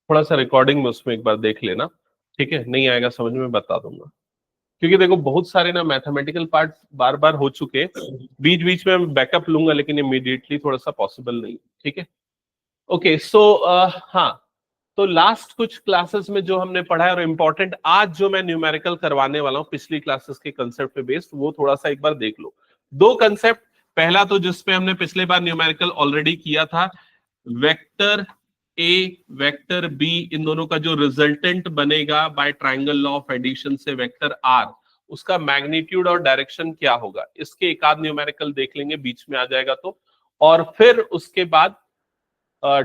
थोड़ा सा रिकॉर्डिंग में उसमें एक बार देख लेना, ठीक है? नहीं आएगा समझ में बता दूंगा, क्योंकि देखो बहुत सारे ना मैथमेटिकल पार्ट बार बार हो चुके, बीच बीच में मैं बैकअप लूंगा लेकिन इमीडिएटली थोड़ा सा पॉसिबल नहीं, ठीक है? ओके सो हाँ, तो लास्ट कुछ क्लासेस में जो हमने पढ़ा है और इम्पोर्टेंट आज जो मैं न्यूमेरिकल करवाने वाला हूँ पिछली क्लासेस के कंसेप्ट पे बेस्ड, वो थोड़ा सा एक बार देख लो। दो कंसेप्ट, पहला तो जिसपे हमने पिछले बार न्यूमेरिकल ऑलरेडी किया था, वेक्टर ए वेक्टर बी, इन दोनों का जो रिजल्टेंट बनेगा by triangle law of addition से वेक्टर आर, उसका मैग्नीट्यूड और डायरेक्शन क्या होगा, इसके एक आध न्यूमेरिकल देख लेंगे बीच में आ जाएगा तो। और फिर उसके बाद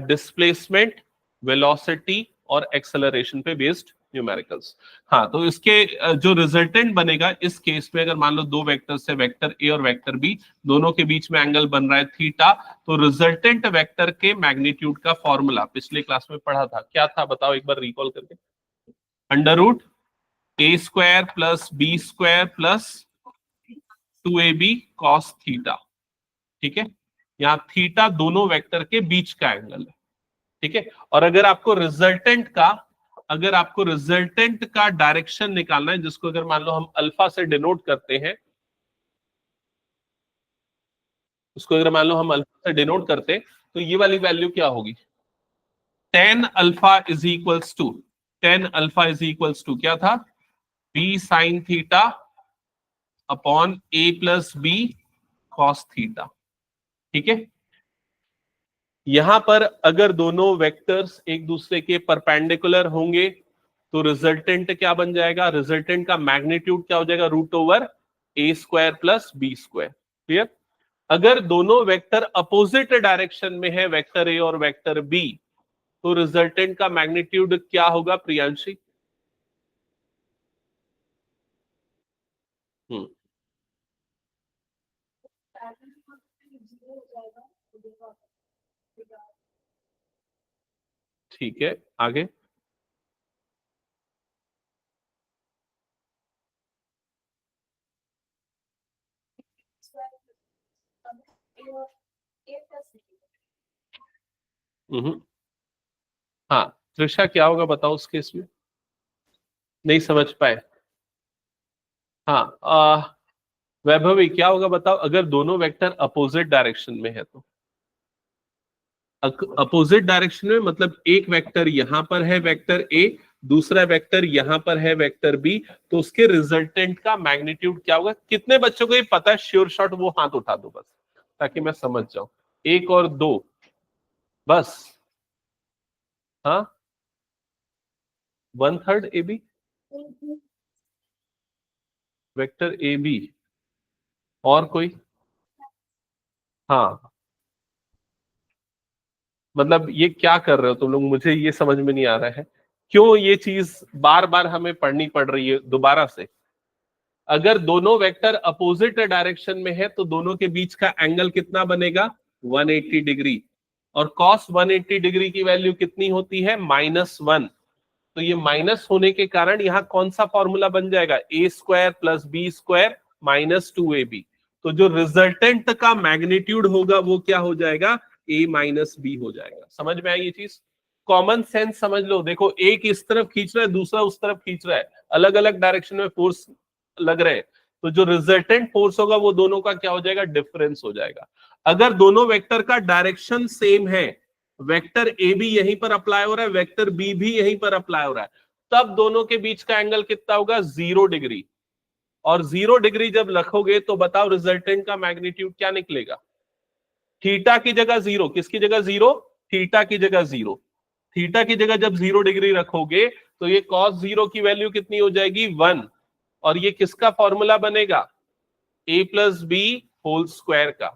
डिस्प्लेसमेंट, वेलोसिटी और एक्सेलरेशन पे बेस्ड न्यूमेरिकल्स। हाँ, तो इसके जो रिजल्टेंट बनेगा इस केस में, अगर मान लो दो वेक्टर्स है, वेक्टर ए और वेक्टर बी, दोनों के बीच में एंगल बन रहा है थीटा, तो रिजल्टेंट वेक्टर के मैग्नीट्यूड का फॉर्मूला पिछले क्लास में पढ़ा था, क्या था बताओ एक बार रिकॉल करके? Under root A square plus B square plus 2ab cos theta, ठीक है? यहाँ थीटा दोनों वेक्टर के बीच का एंगल है, ठीक है? और अगर आपको रिजल्टेंट का डायरेक्शन निकालना है, जिसको अगर मान लो हम अल्फा से डिनोट करते हैं, उसको अगर मान लो हम अल्फा से डिनोट करते हैं, तो ये वाली वैल्यू क्या होगी? Tan alpha is equals to क्या था? B sine theta upon A plus B cos theta, ठीक है? यहां पर अगर दोनों वेक्टर्स एक दूसरे के परपेंडिकुलर होंगे तो रिजल्टेंट क्या बन जाएगा? रिजल्टेंट का मैग्नीट्यूड क्या हो जाएगा? Root over A square plus B square, clear? अगर दोनों वेक्टर अपोजिट डायरेक्शन में है, वेक्टर ए और वेक्टर बी, तो रिजल्टेंट का मैग्नीट्यूड क्या होगा प्रियांशी? ठीक है, आगे? हाँ त्रिषा, क्या होगा बताओ उस केस में? नहीं समझ पाए? हाँ, वैभवी क्या होगा बताओ, अगर दोनों वेक्टर अपोजिट डायरेक्शन में है तो? अपोजिट डायरेक्शन में मतलब एक वेक्टर यहां पर है वेक्टर ए, दूसरा वेक्टर यहां पर है वेक्टर बी, तो उसके रिजल्टेंट का मैग्नीट्यूड क्या होगा? कितने बच्चों को ये पता है श्योर शॉट, वो हाथ उठा दो बस, ताकि मैं समझ जाऊं। एक और दो बस? हाँ, 1/3 A B, vector A B, और कोई? हाँ, मतलब ये क्या कर रहे हो तुम लोग, मुझे ये समझ में नहीं आ रहा है, क्यों ये चीज बार बार हमें पढ़नी पड़ रही है दोबारा से? अगर दोनों वेक्टर अपोजिट डायरेक्शन में है तो दोनों के बीच का एंगल कितना बनेगा? 180 डिग्री। और cos 180 डिग्री की वैल्यू कितनी होती है? -1। तो ये माइनस होने के कारण यहां कौन सा फॉर्मूला बन जाएगा? A square plus B square minus 2ab। तो जो रिजल्टेंट का मैग्नीट्यूड होगा वो क्या हो जाएगा? a माइनस बी हो जाएगा। समझ में आई ये चीज? कॉमन सेंस समझ लो, देखो एक इस तरफ खींच रहा है, दूसरा उस तरफ खींच रहा है, अलग अलग डायरेक्शन में फोर्स लग रहे हैं, तो जो रिजल्टेंट फोर्स होगा वो दोनों का क्या हो जाएगा? डिफरेंस हो जाएगा। अगर दोनों वेक्टर का डायरेक्शन सेम है, वेक्टर ए भी यहीं पर अप्लाई हो रहा है, वेक्टर बी भी यहीं पर अप्लाई हो रहा है, तब दोनों के बीच का एंगल कितना होगा? 0 डिग्री। और 0 डिग्री जब रखोगे तो बताओ रिजल्टेंट का मैग्नीट्यूड क्या निकलेगा? थीटा की जगह 0, किसकी जगह 0? थीटा की जगह 0। थीटा की जगह जब 0 डिग्री रखोगे तो ये cos 0 की वैल्यू कितनी हो जाएगी? 1। और ये किसका फॉर्मूला बनेगा? a plus B whole square का।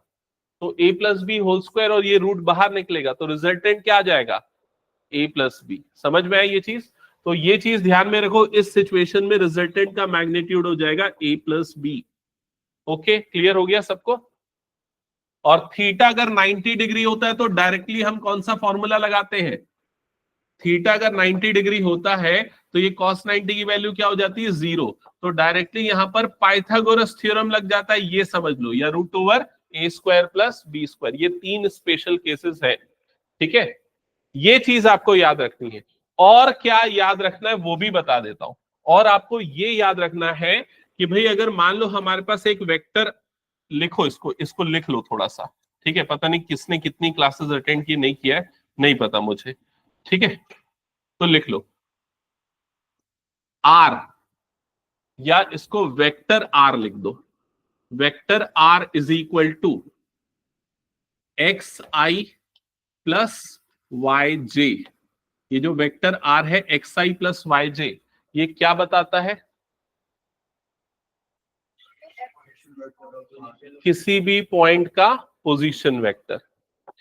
तो a plus B whole square और ये रूट बाहर निकलेगा, तो रिजल्टेंट क्या आ जाएगा? a plus B. समझ में आई ये चीज? तो ये चीज ध्यान में रखो, इस सिचुएशन में रिजल्टेंट का मैग्नीट्यूड हो जाएगा a plus B. Okay, clear हो गया सबको? और थीटा अगर 90 डिग्री होता है तो डायरेक्टली हम कौन सा फॉर्मूला लगाते हैं? थीटा अगर 90 डिग्री होता है तो ये cos 90 की वैल्यू क्या हो जाती है? 0। तो डायरेक्टली यहां पर पाइथागोरस थ्योरम लग जाता है, ये समझ लो, या root over A square plus B square. ये तीन स्पेशल केसेस है, ठीक है? ये चीज आपको याद रखनी है। और क्या याद रखना है वो भी बता देता हूं। और आपको ये याद रखना है कि भाई अगर मान लो हमारे पास एक वेक्टर, लिखो इसको, इसको लिख लो थोड़ा सा, ठीक है। पता नहीं किसने कितनी क्लासेस अटेंड की नहीं किया है, नहीं पता मुझे, ठीक है। तो लिख लो आर, या इसको वेक्टर आर लिख दो। Vector R is equal to X I plus Y जे। ये जो वेक्टर आर है एक्स आई प्लस वाई जे, ये क्या बताता है? किसी भी पॉइंट का पोजीशन वेक्टर,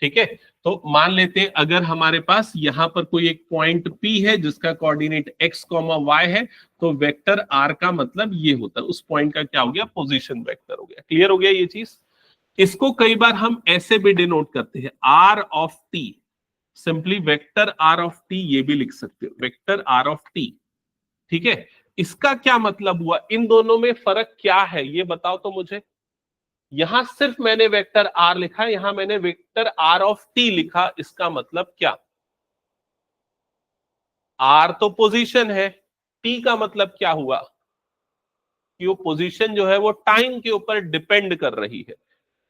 ठीक है। तो मान लेते हैं अगर हमारे पास यहां पर कोई एक पॉइंट P है जिसका कोऑर्डिनेट x, y है, तो वेक्टर r का मतलब ये होता है, उस पॉइंट का क्या हो गया? पोजीशन वेक्टर हो गया। क्लियर हो गया ये चीज? इसको कई बार हम ऐसे भी डिनोट करते हैं, r ऑफ t, सिंपली वेक्टर r ऑफ t, ये भी लिख सकते हो वेक्टर r ऑफ t, ठीक है। इसका क्या मतलब हुआ? इन दोनों में फर्क क्या है ये बताओ तो मुझे। यहां सिर्फ मैंने वेक्टर आर लिखा, यहां मैंने वेक्टर आर ऑफ टी लिखा, इसका मतलब क्या? आर तो पोजीशन है, टी का मतलब क्या हुआ कि वो पोजीशन जो है वो टाइम के ऊपर डिपेंड कर रही है,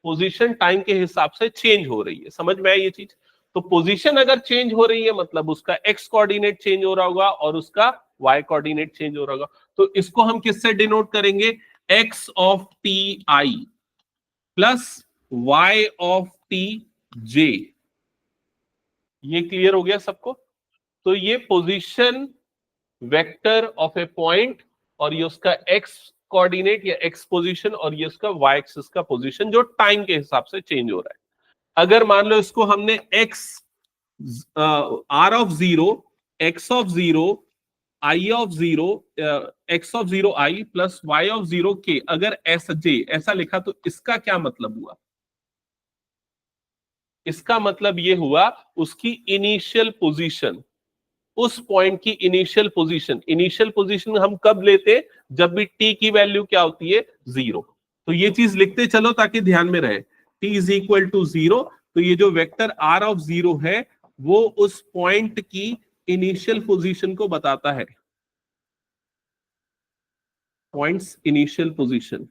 पोजीशन टाइम के हिसाब से चेंज हो रही है। समझ में आई ये चीज? तो पोजीशन अगर चेंज हो रही है मतलब उसका एक्स कोऑर्डिनेट चेंज हो रहा होगा और उसका वाई कोऑर्डिनेट चेंज हो रहा होगा। तो इसको हम किससे डिनोट करेंगे? X of T I plus y of T J. ये क्लियर हो गया सबको? तो ये position vector of a point, और ये उसका x कोऑर्डिनेट या x पोजीशन, और ये उसका y एक्सिस का पोजीशन जो टाइम के हिसाब से चेंज हो रहा है। अगर मान लो इसको हमने x r of zero, x of zero, i of zero, x of zero i plus y of zero k, अगर ऐसा j ऐसा लिखा तो इसका क्या मतलब हुआ? इसका मतलब ये हुआ उसकी इनिशियल पोजीशन, उस पॉइंट की इनिशियल पोजीशन। इनिशियल पोजीशन हम कब लेते? जब भी टी की वैल्यू क्या होती है? जीरो। तो ये चीज लिखते चलो ताकि ध्यान में रहे, T is equal to zero. तो ये जो वेक्टर आर ऑफ जीरो है वो उस पॉइंट की इनिशियल पोजीशन को बताता है, पॉइंट्स इनिशियल पोजीशन।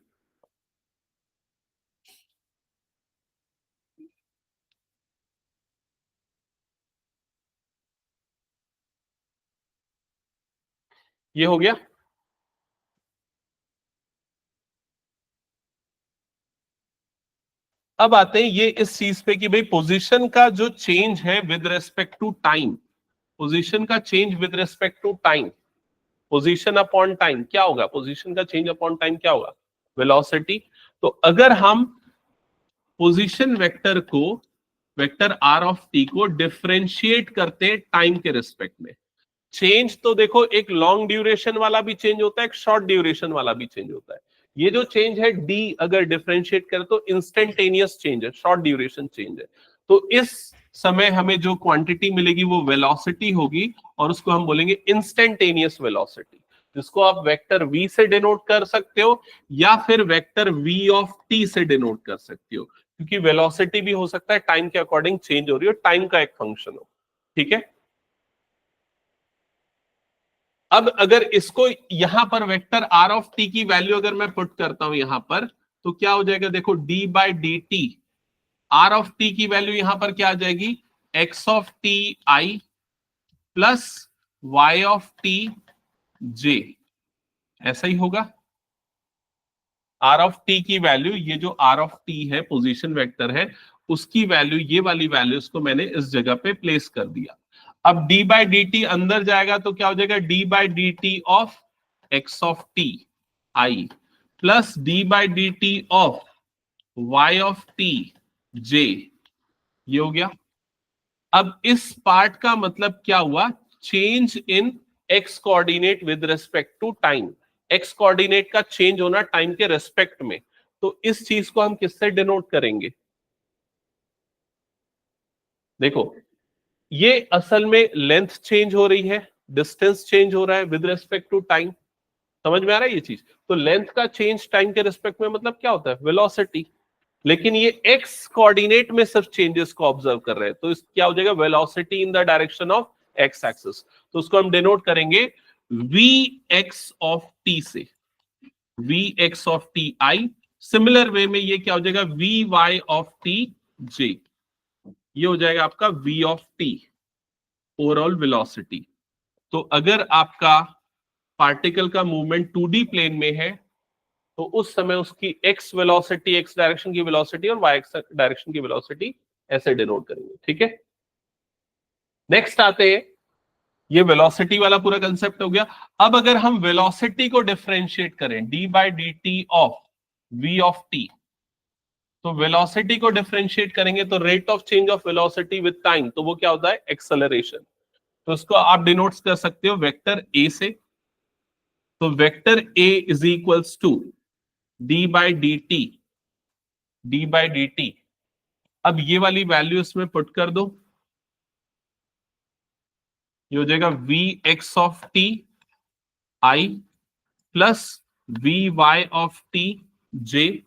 ये हो गया। अब आते हैं ये इस चीज पे कि भाई पोजीशन का जो चेंज है with respect to time, position का change with respect to time, position upon time क्या होगा? पोजीशन का चेंज अपॉन टाइम क्या होगा? वेलोसिटी। तो अगर हम पोजीशन वेक्टर को, वेक्टर आर ऑफ टी को डिफरेंशिएट करते हैं टाइम के रिस्पेक्ट में, चेंज तो देखो एक लॉन्ग ड्यूरेशन वाला भी चेंज होता है, एक शॉर्ट ड्यूरेशन वाला भी चेंज होता है। ये जो चेंज है डी अगर डिफरेंशिएट करें तो इंस्टेंटेनियस चेंज है, शॉर्ट ड्यूरेशन चेंज है। तो इस समय हमें जो क्वांटिटी मिलेगी वो वेलोसिटी होगी, और उसको हम बोलेंगे इंस्टेंटेनियस वेलोसिटी, जिसको आप वेक्टर v से डिनोट कर सकते हो या फिर वेक्टर v ऑफ t से डिनोट कर सकते हो, क्योंकि वेलोसिटी भी हो सकता है टाइम के अकॉर्डिंग चेंज हो रही हो, टाइम का एक फंक्शन हो, ठीक है। अब अगर इसको यहां पर वेक्टर आर ऑफ टी की वैल्यू अगर मैं पुट करता हूं यहां पर, तो क्या हो जाएगा? देखो D by D T, R of T की वैल्यू यहां पर क्या आ जाएगी? X of T I plus Y of T J, ऐसा ही होगा। आर ऑफ टी की वैल्यू, ये जो आर ऑफ टी है पोजीशन वेक्टर है, उसकी वैल्यू, ये वाली वैल्यू को मैंने इस जगह पे प्लेस कर दिया। अब d बाई डी टी अंदर जाएगा तो क्या हो जाएगा? d by D T of X of T I plus d by D T of y of T J, ये हो गया। अब इस पार्ट का मतलब क्या हुआ? Change in X coordinate with respect to time, X coordinate का चेंज होना टाइम के रेस्पेक्ट में। तो इस चीज को हम किससे डिनोट करेंगे? देखो ये असल में लेंथ चेंज हो रही है, डिस्टेंस चेंज हो रहा है विद रेस्पेक्ट टू टाइम। समझ में आ रहा है ये चीज? तो लेंथ का चेंज टाइम के रिस्पेक्ट में मतलब क्या होता है? वेलोसिटी। लेकिन ये एक्स कोऑर्डिनेट में सिर्फ चेंजेस को ऑब्जर्व कर रहे हैं, तो इस क्या हो जाएगा? Velocity in the direction of X axis, तो उसको हम डिनोट करेंगे वी एक्स ऑफ टी से, V X of T I. Similar way में ये क्या हो जाएगा, V Y of T J, ये हो जाएगा आपका V of T, overall velocity. तो अगर आपका पार्टिकल का मूवमेंट 2D प्लेन में है तो उस समय उसकी एक्स वेलोसिटी, एक्स डायरेक्शन की वेलोसिटी और वाई एक्स डायरेक्शन की वेलोसिटी ऐसे डिनोट करेंगे, ठीक है। नेक्स्ट आते हैं, ये वेलोसिटी वाला पूरा कंसेप्ट हो गया। अब अगर हम वेलोसिटी को डिफरेंशिएट करें D by D T of we of T, तो वेलोसिटी को डिफरेंशिएट करेंगे तो rate of change of velocity with time, तो वो क्या होता है, एक्सेलरेशन। तो उसको आप डिनोट कर सकते हो वेक्टर ए से, तो vector A is equals to D by D T, D by D T. अब ये वाली वैल्यू इसमें पुट कर दो, ये हो जाएगा V X of T I plus V Y of T J,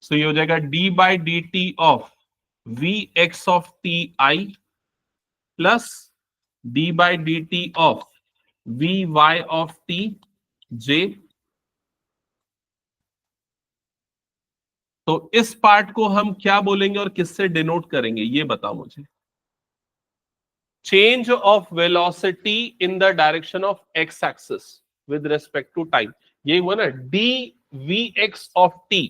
so ये हो जाएगा D by D T of V X of T I plus D by D T of V Y of T J. तो इस part को हम क्या बोलेंगे और किससे डिनोट करेंगे, ये बताओ मुझे। Change of velocity in the direction of X axis with respect to time, ये हुआ ना D V X of T.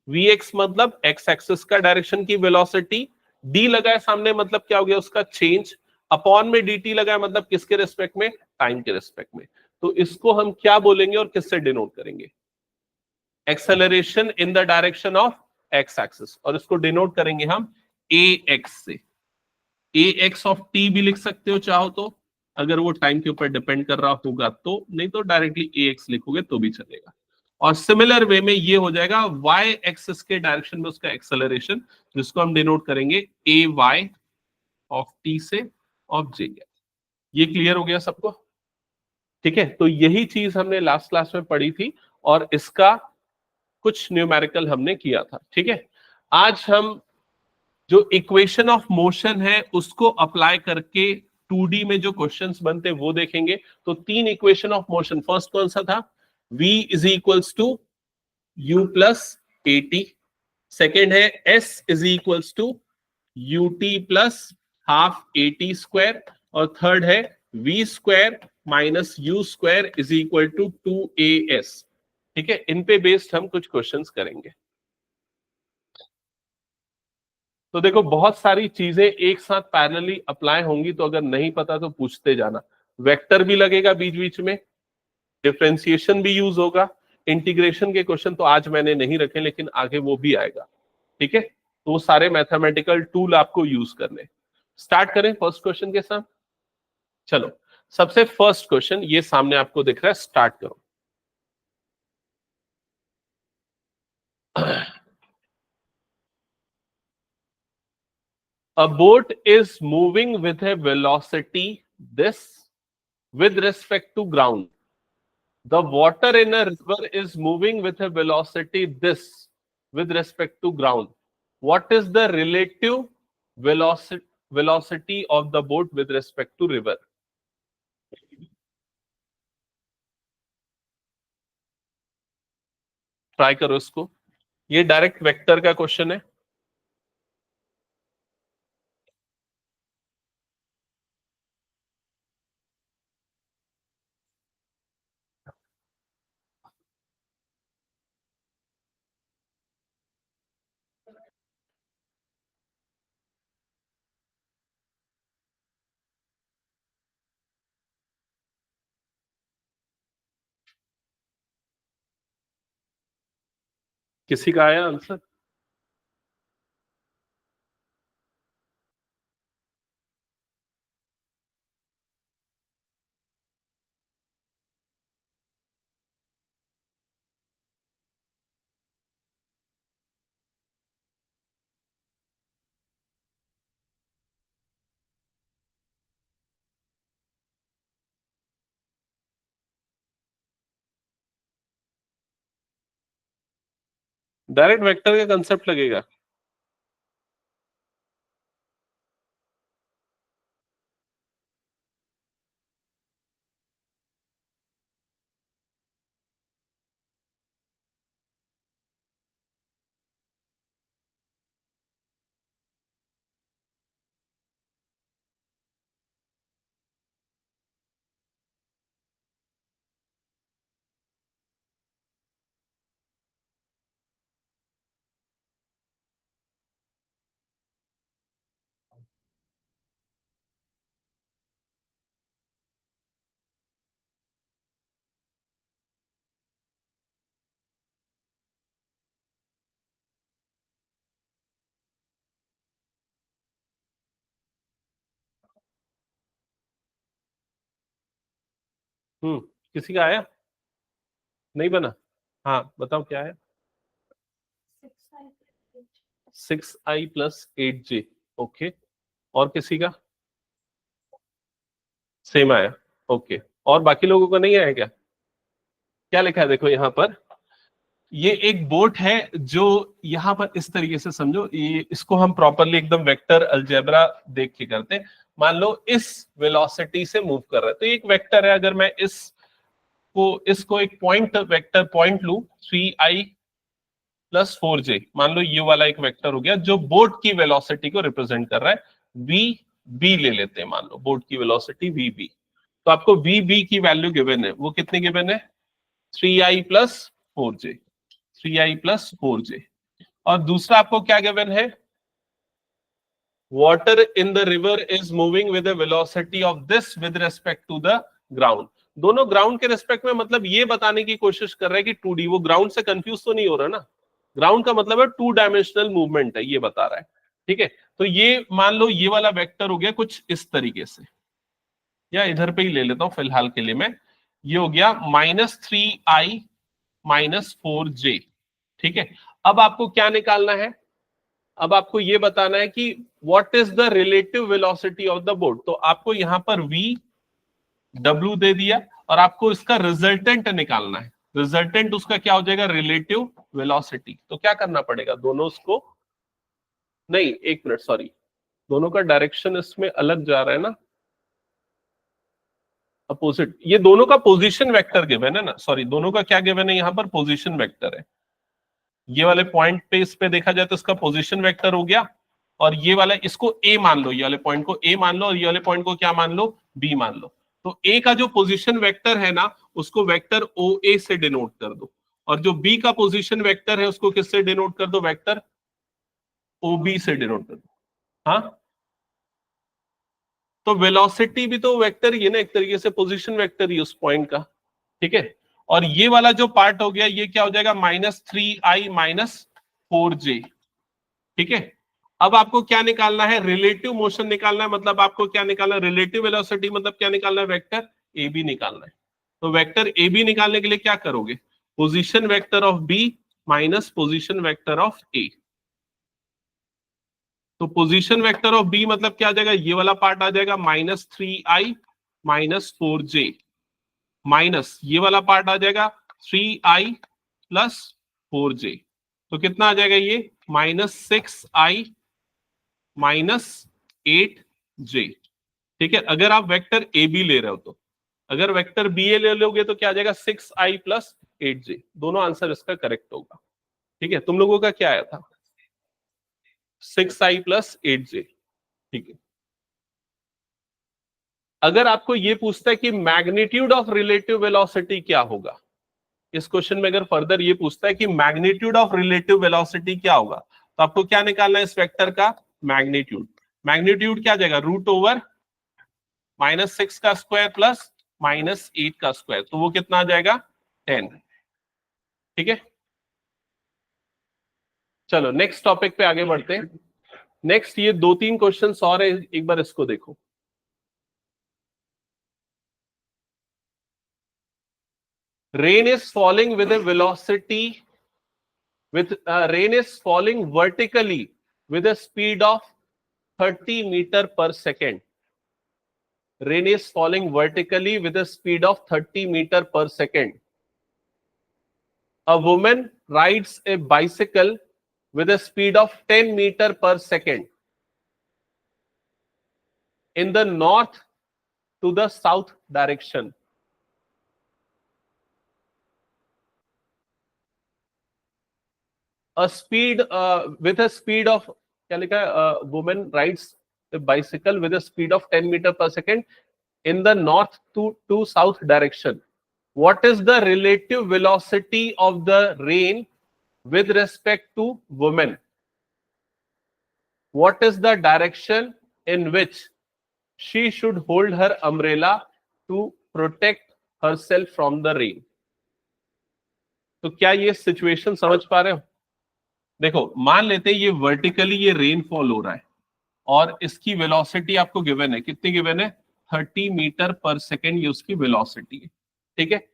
V X मतलब एक्स एक्सिस का डायरेक्शन की वेलोसिटी, डी लगाए सामने मतलब क्या हो गया उसका चेंज, अपॉन में डी टी लगाए मतलब किसके रिस्पेक्ट में, टाइम के रिस्पेक्ट में। तो इसको हम क्या बोलेंगे और किससे डिनोट करेंगे, acceleration in the direction of X axis, और इसको डिनोट करेंगे हम ए एक्स से। ए एक्स ऑफ टी भी लिख सकते हो चाहो तो, अगर वो टाइम के ऊपर डिपेंड कर रहा होगा तो, नहीं तो डायरेक्टली ए एक्स लिखोगे तो भी चलेगा। और सिमिलर वे में ये हो जाएगा वाई एक्सिस के डायरेक्शन में उसका एक्सेलरेशन, जिसको हम डिनोट करेंगे ए वाई ऑफ टी से ऑफ जे। ये क्लियर हो गया सबको, ठीक है। तो यही चीज हमने लास्ट क्लास में पढ़ी थी और इसका कुछ न्यूमेरिकल हमने किया था, ठीक है। आज हम जो इक्वेशन ऑफ मोशन है उसको अप्लाई करके 2D में जो क्वेश्चंस बनते हैं वो देखेंगे। तो 3 इक्वेशन ऑफ मोशन, फर्स्ट कौन सा था, v is equals to you plus A T, second है s is equals to U T plus half A T square, और थर्ड है v square minus you square is equal to 2as, ठीक है। इन पे based हम कुछ questions करेंगे। तो देखो बहुत सारी चीजें एक साथ पैरेलली अप्लाई होंगी, तो अगर नहीं पता तो पूछते जाना। वेक्टर भी लगेगा बीच बीच में, डिफरेंशिएशन भी यूज होगा, इंटीग्रेशन के क्वेश्चन तो आज मैंने नहीं रखे लेकिन आगे वो भी आएगा, ठीक है। तो वो सारे मैथमेटिकल टूल आपको यूज करने। स्टार्ट करें फर्स्ट क्वेश्चन के साथ, चलो। सबसे फर्स्ट क्वेश्चन ये सामने आपको दिख रहा है, स्टार्ट करो। A boat is moving with a velocity this with respect to ground. The water in a river is moving with a velocity this with respect to ground. What is the relative velocity of the boat with respect to river? Try करो इसको, ये direct vector का question है। किसी का आया answer? Direct vector का concept लगेगा। किसी का आया? नहीं बना? हाँ बताओ क्या है? 6i+8j। ओके, और किसी का सेम आया? ओके, और बाकी लोगों को नहीं आया क्या? क्या लिखा है देखो यहाँ पर, ये एक बोट है जो यहाँ पर इस तरीके से समझो, ये इसको हम प्रॉपरली एकदम वेक्टर अलजेब्रा देख के करते हैं। मान लो इस वेलोसिटी से मूव कर रहा है, तो एक वेक्टर है, अगर मैं इसको एक पॉइंट वेक्टर पॉइंट लू 3i+4j, मान लो ये वाला एक वेक्टर हो गया जो बोट की वेलोसिटी को रिप्रेजेंट कर रहा है। वी बी ले लेते हैं, मान लो बोट की वेलोसिटी वी बी। तो आपको वी बी की वैल्यू गिवन है, वो कितनी गिवन है? 3i+4j, 3i+4j। और दूसरा आपको क्या गिवन है? Water in the river is moving with the velocity of this with respect to the ground. दोनों ग्राउंड के रिस्पेक्ट में, मतलब ये बताने की कोशिश कर रहा है कि 2D, वो ग्राउंड से कंफ्यूज तो नहीं हो रहा ना। ग्राउंड का मतलब है 2 डायमेंशनल मूवमेंट है, ये बता रहा है। ठीक है, तो ये मान लो ये वाला वेक्टर हो गया कुछ इस तरीके से, या इधर पे ही ले लेता हूं फिलहाल के लिए मैं। ये हो गया -3i-4j। ठीक है, अब आपको क्या निकालना है? अब आपको ये बताना है कि what is the relative velocity of the boat. तो आपको यहां पर v w दे दिया, और आपको इसका रिजल्टेंट निकालना है। रिजल्टेंट उसका क्या हो जाएगा? Relative velocity. तो क्या करना पड़ेगा? दोनों उसको, नहीं एक मिनट सॉरी, दोनों का डायरेक्शन इसमें अलग जा रहा है ना, अपोजिट। ये दोनों का पोजीशन वेक्टर गिवन है ना, सॉरी दोनों का क्या गिवन है यहाँ पर? पोजीशन वेक्टर है। ये वाले पॉइंट पे इस पे देखा जाए तो इसका पोजीशन वेक्टर हो गया, और ये वाला इसको ए मान लो, ये वाले पॉइंट को ए मान लो, और ये वाले पॉइंट को क्या मान लो? बी मान लो। तो ए का जो पोजीशन वेक्टर है ना, उसको वेक्टर ओ ए से डिनोट कर दो, और जो बी का पोजीशन वेक्टर है उसको किससे डिनोट कर दो? वेक्टर ओ बी से डिनोट कर दो। हाँ, तो वेलोसिटी भी तो वेक्टर ही है ना, एक तरीके से पोजीशन वेक्टर ही उस पॉइंट का। ठीक है, और ये वाला जो पार्ट हो गया ये क्या हो जाएगा? -3i-4j। ठीक है, अब आपको क्या निकालना है? रिलेटिव मोशन निकालना है। मतलब आपको क्या निकालना है? रिलेटिव वेलोसिटी मतलब क्या निकालना है? वेक्टर ए बी निकालना है। तो वेक्टर ए बी निकालने के लिए क्या करोगे? Position vector of B minus position vector of A. तो पोजीशन वेक्टर ऑफ बी मतलब क्या आ जाएगा? ये वाला पार्ट आ जाएगा -3i-4j, माइनस ये वाला पार्ट आ जाएगा 3i+4j। तो कितना आ जाएगा ये? -6i-8j। ठीक है, अगर आप वेक्टर ए बी ले रहे हो तो, अगर वेक्टर बी ए ले लोगे तो क्या आ जाएगा? 6i+8j। दोनों आंसर इसका करेक्ट होगा। ठीक है, तुम लोगों का क्या आया था? 6i+8j। ठीक है, अगर आपको ये पूछता है कि मैग्नीट्यूड ऑफ रिलेटिव वेलोसिटी क्या होगा, इस क्वेश्चन में अगर फर्दर ये पूछता है कि मैग्नीट्यूड ऑफ रिलेटिव वेलोसिटी क्या होगा, तो आपको क्या निकालना है? इस वेक्टर का मैग्नीट्यूड। मैग्नीट्यूड क्या आ जाएगा? √/-6 का स्क्वायर प्लस -8 का स्क्वायर, तो वो कितना आ जाएगा? 10। ठीक है, चलो नेक्स्ट टॉपिक पे आगे बढ़ते हैं। नेक्स्ट ये 2-3 क्वेश्चन और है, एक बार इसको देखो। Rain is falling with a velocity rain is falling vertically with a speed of 30 meter per second. Rain is falling vertically with a speed of 30 meter per second. A woman rides a bicycle with a speed of 10 meter per second in the north to the south direction. A speed with a speed of, क्या लिखा है? Woman rides a bicycle with a speed of 10 meter per second in the north to south direction. What is the relative velocity of the rain with respect to woman? What is the direction in which she should hold her umbrella to protect herself from the rain? तो क्या ये situation समझ पा रहे हो? देखो, मान लेते हैं ये वर्टिकली ये रेनफॉल हो रहा है, और इसकी वेलोसिटी आपको गिवन है, कितनी गिवन है? 30 मीटर पर सेकेंड, ये उसकी वेलोसिटी है। ठीक है,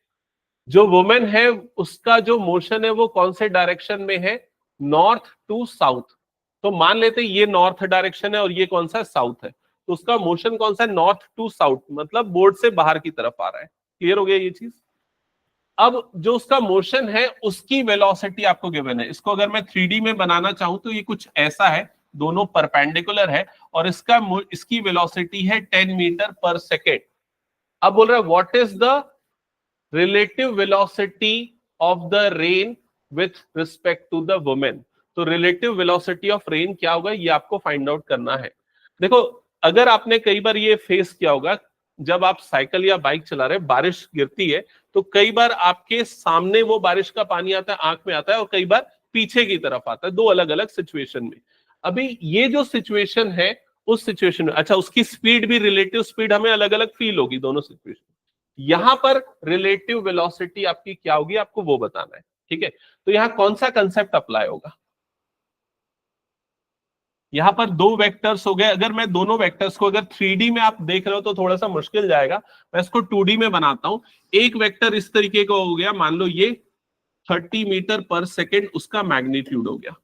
जो वुमेन है उसका जो मोशन है वो कौन से डायरेक्शन में है, नॉर्थ टू साउथ। तो मान लेते ये नॉर्थ डायरेक्शन है और ये कौन सा साउथ है, तो उसका मोशन कौन सा है, नॉर्थ टू साउथ, मतलब बोर्ड से बाहर की तरफ आ रहा है। क्लियर हो गया ये चीज। अब जो उसका मोशन है उसकी वेलोसिटी आपको गिवन है। इसको अगर मैं 3D में बनाना चाहूं तो ये कुछ ऐसा है, दोनों परपेंडिकुलर है और इसकी वेलोसिटी है 10 मीटर पर सेकेंड। अब बोल रहा है what is the relative velocity of the rain with respect to the women. तो रिलेटिव वेलोसिटी ऑफ रेन क्या होगा ये आपको फाइंड आउट करना है। देखो, अगर आपने कई बार ये फेस किया होगा, जब आप साइकिल या बाइक चला रहे, बारिश गिरती है तो कई बार आपके सामने वो बारिश का पानी आता है, आंख में आता है, और कई बार पीछे की तरफ आता है, दो अलग अलग सिचुएशन में। अभी ये जो सिचुएशन है उस सिचुएशन में, अच्छा उसकी स्पीड भी, रिलेटिव स्पीड हमें अलग अलग फील होगी दोनों सिचुएशन। यहां पर रिलेटिव वेलोसिटी आपकी क्या होगी आपको वो बताना है। ठीक है, तो यहां कौन सा कंसेप्ट अप्लाई होगा, यहां पर दो वेक्टर्स हो गए। अगर मैं दोनों वेक्टर्स को अगर 3D में आप देख रहे हो तो थोड़ा सा मुश्किल जाएगा, मैं इसको 2D में बनाता हूं। एक वेक्टर इस तरीके का हो गया, मान लो ये 30 मीटर पर सेकेंड उसका मैग्नीट्यूड हो गया।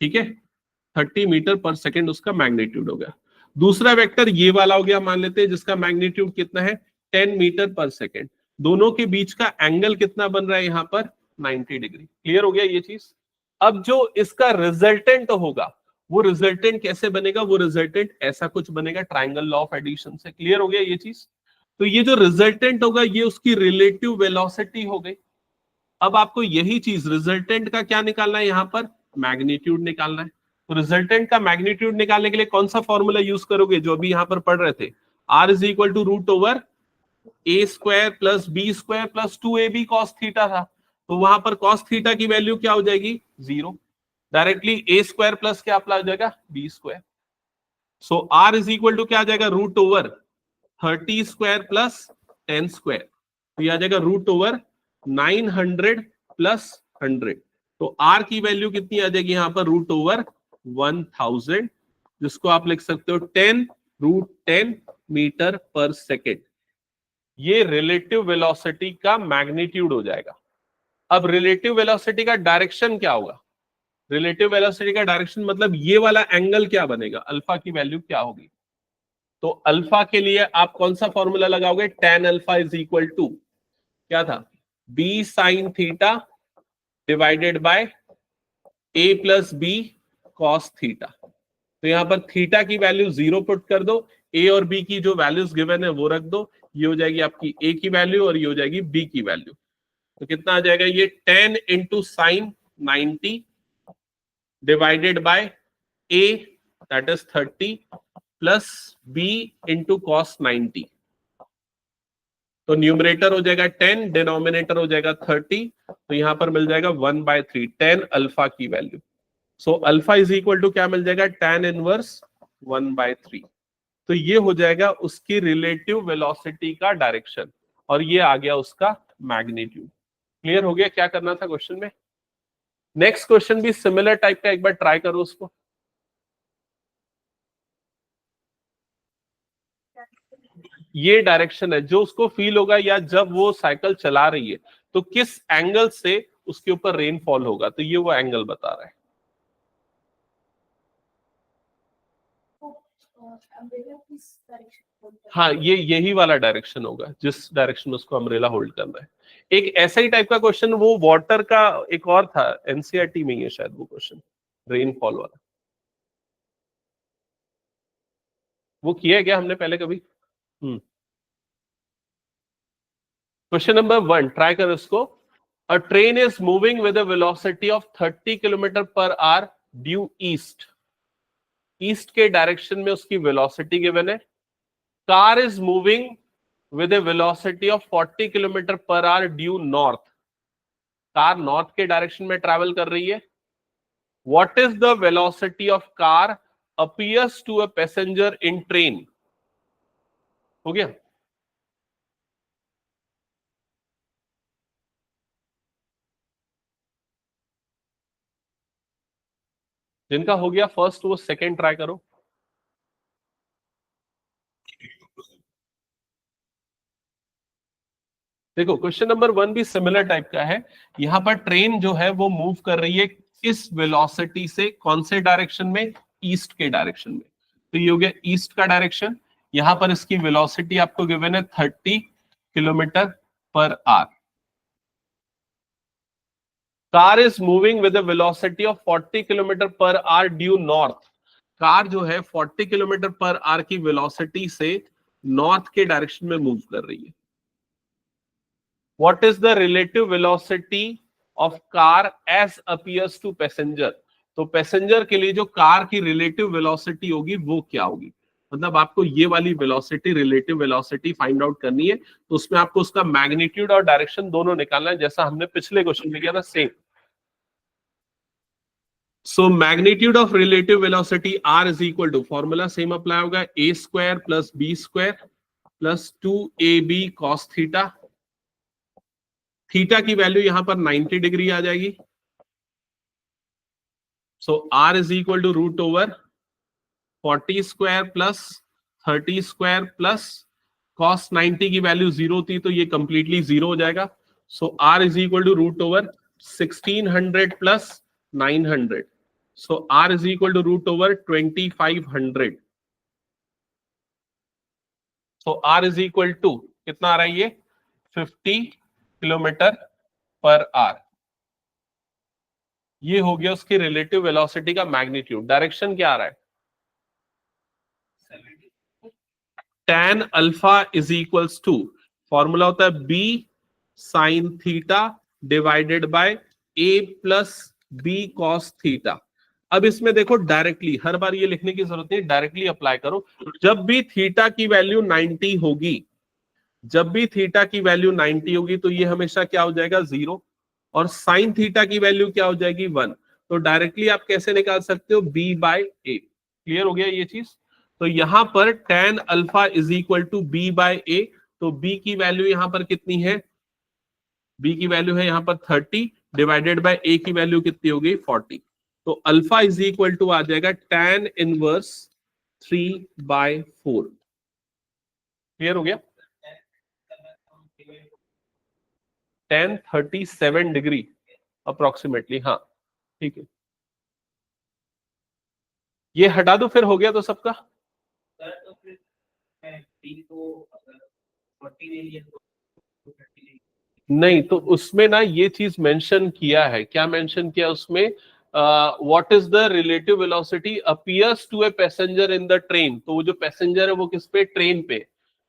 ठीक है, 30 मीटर पर सेकेंड उसका मैग्नीट्यूड हो गया। दूसरा वेक्टर ये वाला हो गया, मान लेते हैं, जिसका मैग्नीट्यूड कितना है, 10 मीटर पर सेकेंड। दोनों के बीच का एंगल कितना बन रहा है यहां पर, 90 डिग्री। क्लियर हो गया ये चीज। अब जो इसका रिजल्टेंट होगा वो रिजल्टेंट कैसे बनेगा, वो रिजल्टेंट ऐसा कुछ बनेगा, ट्राइंगल लॉ ऑफ एडिशन से। क्लियर हो गया ये चीज। तो ये जो रिजल्टेंट होगा ये उसकी रिलेटिव वेलोसिटी हो गई। अब आपको यही चीज रिजल्टेंट का क्या निकालना है, यहां पर मैग्नीट्यूड निकालना है। तो रिजल्टेंट का मैग्नीट्यूड निकालने के लिए कौन सा फॉर्मूला यूज करोगे, जो अभी यहां पर पढ़ रहे थे, R is equal to root over A square plus B square plus 2ab cos theta था। तो वहां पर कॉस थीटा की वैल्यू क्या हो जाएगी, 0। डायरेक्टली ए स्क्वायर प्लस क्या अप्लाई हो जाएगा, B square. So R is equal to क्या आ जाएगा, root over 30 square plus 10 square. तो यह आ जाएगा रूट ओवर 900 प्लस 100। तो आर की वैल्यू कितनी आ जाएगी यहां पर, रूट ओवर 1000, जिसको आप लिख सकते हो 10√10 मीटर पर सेकेंड। ये रिलेटिव वेलोसिटी का मैग्नीट्यूड हो जाएगा। अब रिलेटिव वेलोसिटी का डायरेक्शन क्या होगा, रिलेटिव वेलोसिटी का डायरेक्शन मतलब ये वाला एंगल क्या बनेगा, अल्फा की वैल्यू क्या होगी। तो अल्फा के लिए आप कौन सा फॉर्मूला लगाओगे, tan alpha is equal to क्या था, B sine theta divided by A plus B cos theta. तो यहां पर थीटा की वैल्यू 0 पुट कर दो, ए और बी की जो वैल्यूज गिवन है वो रख दो। ये हो जाएगी आपकी ए की वैल्यू और ये हो जाएगी बी की वैल्यू। तो कितना आ जाएगा, ये 10 into sine 90 divided by A that is 30 plus B into cos 90। तो न्यूमरेटर हो जाएगा 10, डिनोमिनेटर हो जाएगा 30। तो यहां पर मिल जाएगा 1/3 10 अल्फा की value. So alpha is equal to क्या मिल जाएगा, tan इनवर्स 1/3। तो ये हो जाएगा उसकी रिलेटिव वेलोसिटी का डायरेक्शन और ये आ गया उसका मैग्नीट्यूड। क्लियर हो गया क्या करना था क्वेश्चन में। नेक्स्ट क्वेश्चन भी सिमिलर टाइप का, एक बार ट्राई करो उसको। ये डायरेक्शन है जो उसको फील होगा, या जब वो साइकिल चला रही है तो किस एंगल से उसके ऊपर रेनफॉल होगा, तो ये वो एंगल बता रहा है। हाँ, ये यही वाला डायरेक्शन होगा जिस डायरेक्शन में उसको अम्ब्रेला होल्ड करना है। एक ऐसा ही टाइप का क्वेश्चन वो वाटर का एक और था, एनसीईआरटी में ही है शायद वो क्वेश्चन, रेनफॉल वाला। वो किया है क्या हमने पहले कभी। क्वेश्चन नंबर 1 ट्राई करो इसको। A train is moving with a velocity of 30 kilometre per hour due east. East के डायरेक्शन में उसकी वेलोसिटी गिवन है। Car is moving with a velocity of 40 kilometre per hour due north. Car north के direction में travel कर रही है। What is the velocity of car appears to a passenger in train. हो गया। जिनका हो गया फर्स्ट वो सेकंड ट्राई करो। देखो क्वेश्चन नंबर 1 भी सिमिलर टाइप का है। यहाँ पर ट्रेन जो है वो मूव कर रही है इस वेलोसिटी से, कौन से डायरेक्शन में, ईस्ट के डायरेक्शन में। तो ये हो गया ईस्ट का डायरेक्शन। यहाँ पर इसकी वेलोसिटी आपको गिवन है 30 kilometre per our. Car is moving with velocity of 40 kilometre per hour due north. Car जो है 40 किलोमीटर पर आवर की वेलोसिटी से नॉर्थ के डायरेक्शन में मूव कर रही है। What is the relative velocity of car as appears to passenger? तो पैसेंजर के लिए जो कार की रिलेटिव वेलोसिटी होगी वो क्या होगी, मतलब आपको ये वाली velocity, relative velocity find out करनी है। तो उसमें आपको उसका मैग्नीट्यूड और डायरेक्शन दोनों निकालना है, जैसा हमने पिछले क्वेश्चन में किया था same. So magnitude of relative velocity R is equal to, formula same apply होगा, A square plus B square plus 2ab cos theta. Theta की वैल्यू यहां पर 90 डिग्री आ जाएगी। So R is equal to root over 40 square plus 30 square plus cos 90 की value 0 थी तो ये कंप्लीटली 0 हो जाएगा। So R is equal to root over 1600 plus 900। So R is equal to root over 2500। So R is equal to कितना आ रहा है ये, 50 किलोमीटर पर आवर। ये हो गया उसकी रिलेटिव वेलोसिटी का मैग्नीट्यूड। डायरेक्शन क्या आ रहा है, tan alpha is equals to, formula होता है b sin theta divided by a plus b cos theta. अब इसमें देखो डायरेक्टली, हर बार ये लिखने की जरूरत नहीं, डायरेक्टली अप्लाई करो। जब भी थीटा की वैल्यू 90 होगी, जब भी थीटा की वैल्यू 90 होगी तो ये हमेशा क्या हो जाएगा, 0। और साइन थीटा की वैल्यू क्या हो जाएगी, 1। तो डायरेक्टली आप कैसे निकाल सकते हो, b बाय ए। क्लियर हो गया ये चीज। तो यहां पर tan alpha is equal to b by A. तो b की वैल्यू यहां पर कितनी है, b की वैल्यू है यहां पर 30 डिवाइडेड बाय a की वैल्यू कितनी हो गई, 40। तो अल्फा इज इक्वल टू आ जाएगा tan इनवर्स 3/4। क्लियर हो गया, tan 37 डिग्री अप्रोक्सीमेटली। हाँ ठीक है, ये हटा दो, फिर हो गया तो सबका। नहीं तो उसमें ना ये चीज मेंशन किया है, क्या मेंशन किया उसमें, what is the relative velocity appears to a passenger in the train. तो वो जो पैसेंजर है वो किस पे, ट्रेन पे।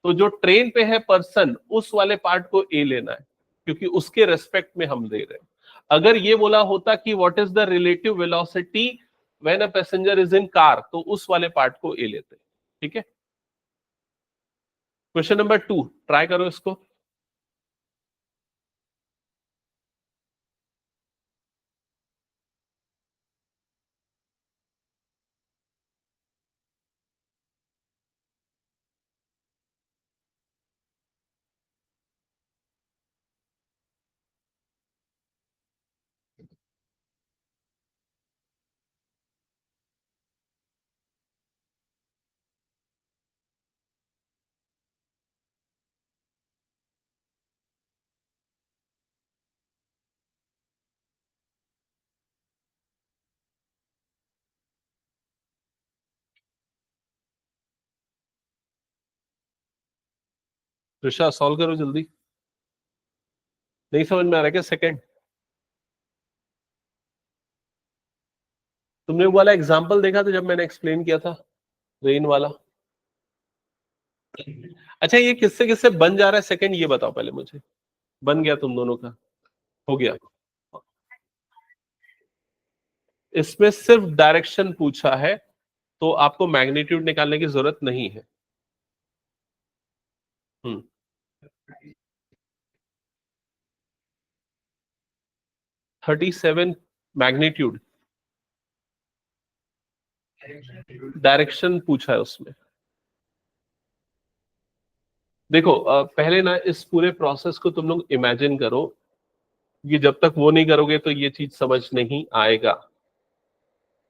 तो जो ट्रेन पे है पर्सन, उस वाले पार्ट को ए लेना है, क्योंकि उसके रेस्पेक्ट में हम दे रहे हैं। अगर ये बोला होता कि what is the relative velocity when a passenger is in car, तो उस वाले पार्ट को ए लेते हैं। ठीक है, क्वेश्चन नंबर 2 ट्राई करो इसको। ऋषा सॉल्व करो जल्दी। नहीं समझ में आ रहा क्या, सेकंड तुमने वो वाला एग्जांपल देखा था जब मैंने एक्सप्लेन किया था, रेन वाला। अच्छा ये किससे किससे बन जा रहा है, सेकंड ये बताओ पहले मुझे। बन गया तुम दोनों का, हो गया। इसमें सिर्फ डायरेक्शन पूछा है, तो आपको मैग्नीट्यूड निकालने की जरूरत नहीं है। 37 मैग्नीट्यूड, डायरेक्शन पूछा है उसमें। देखो पहले ना इस पूरे प्रोसेस को तुम लोग इमेजिन करो, ये जब तक वो नहीं करोगे तो ये चीज समझ नहीं आएगा।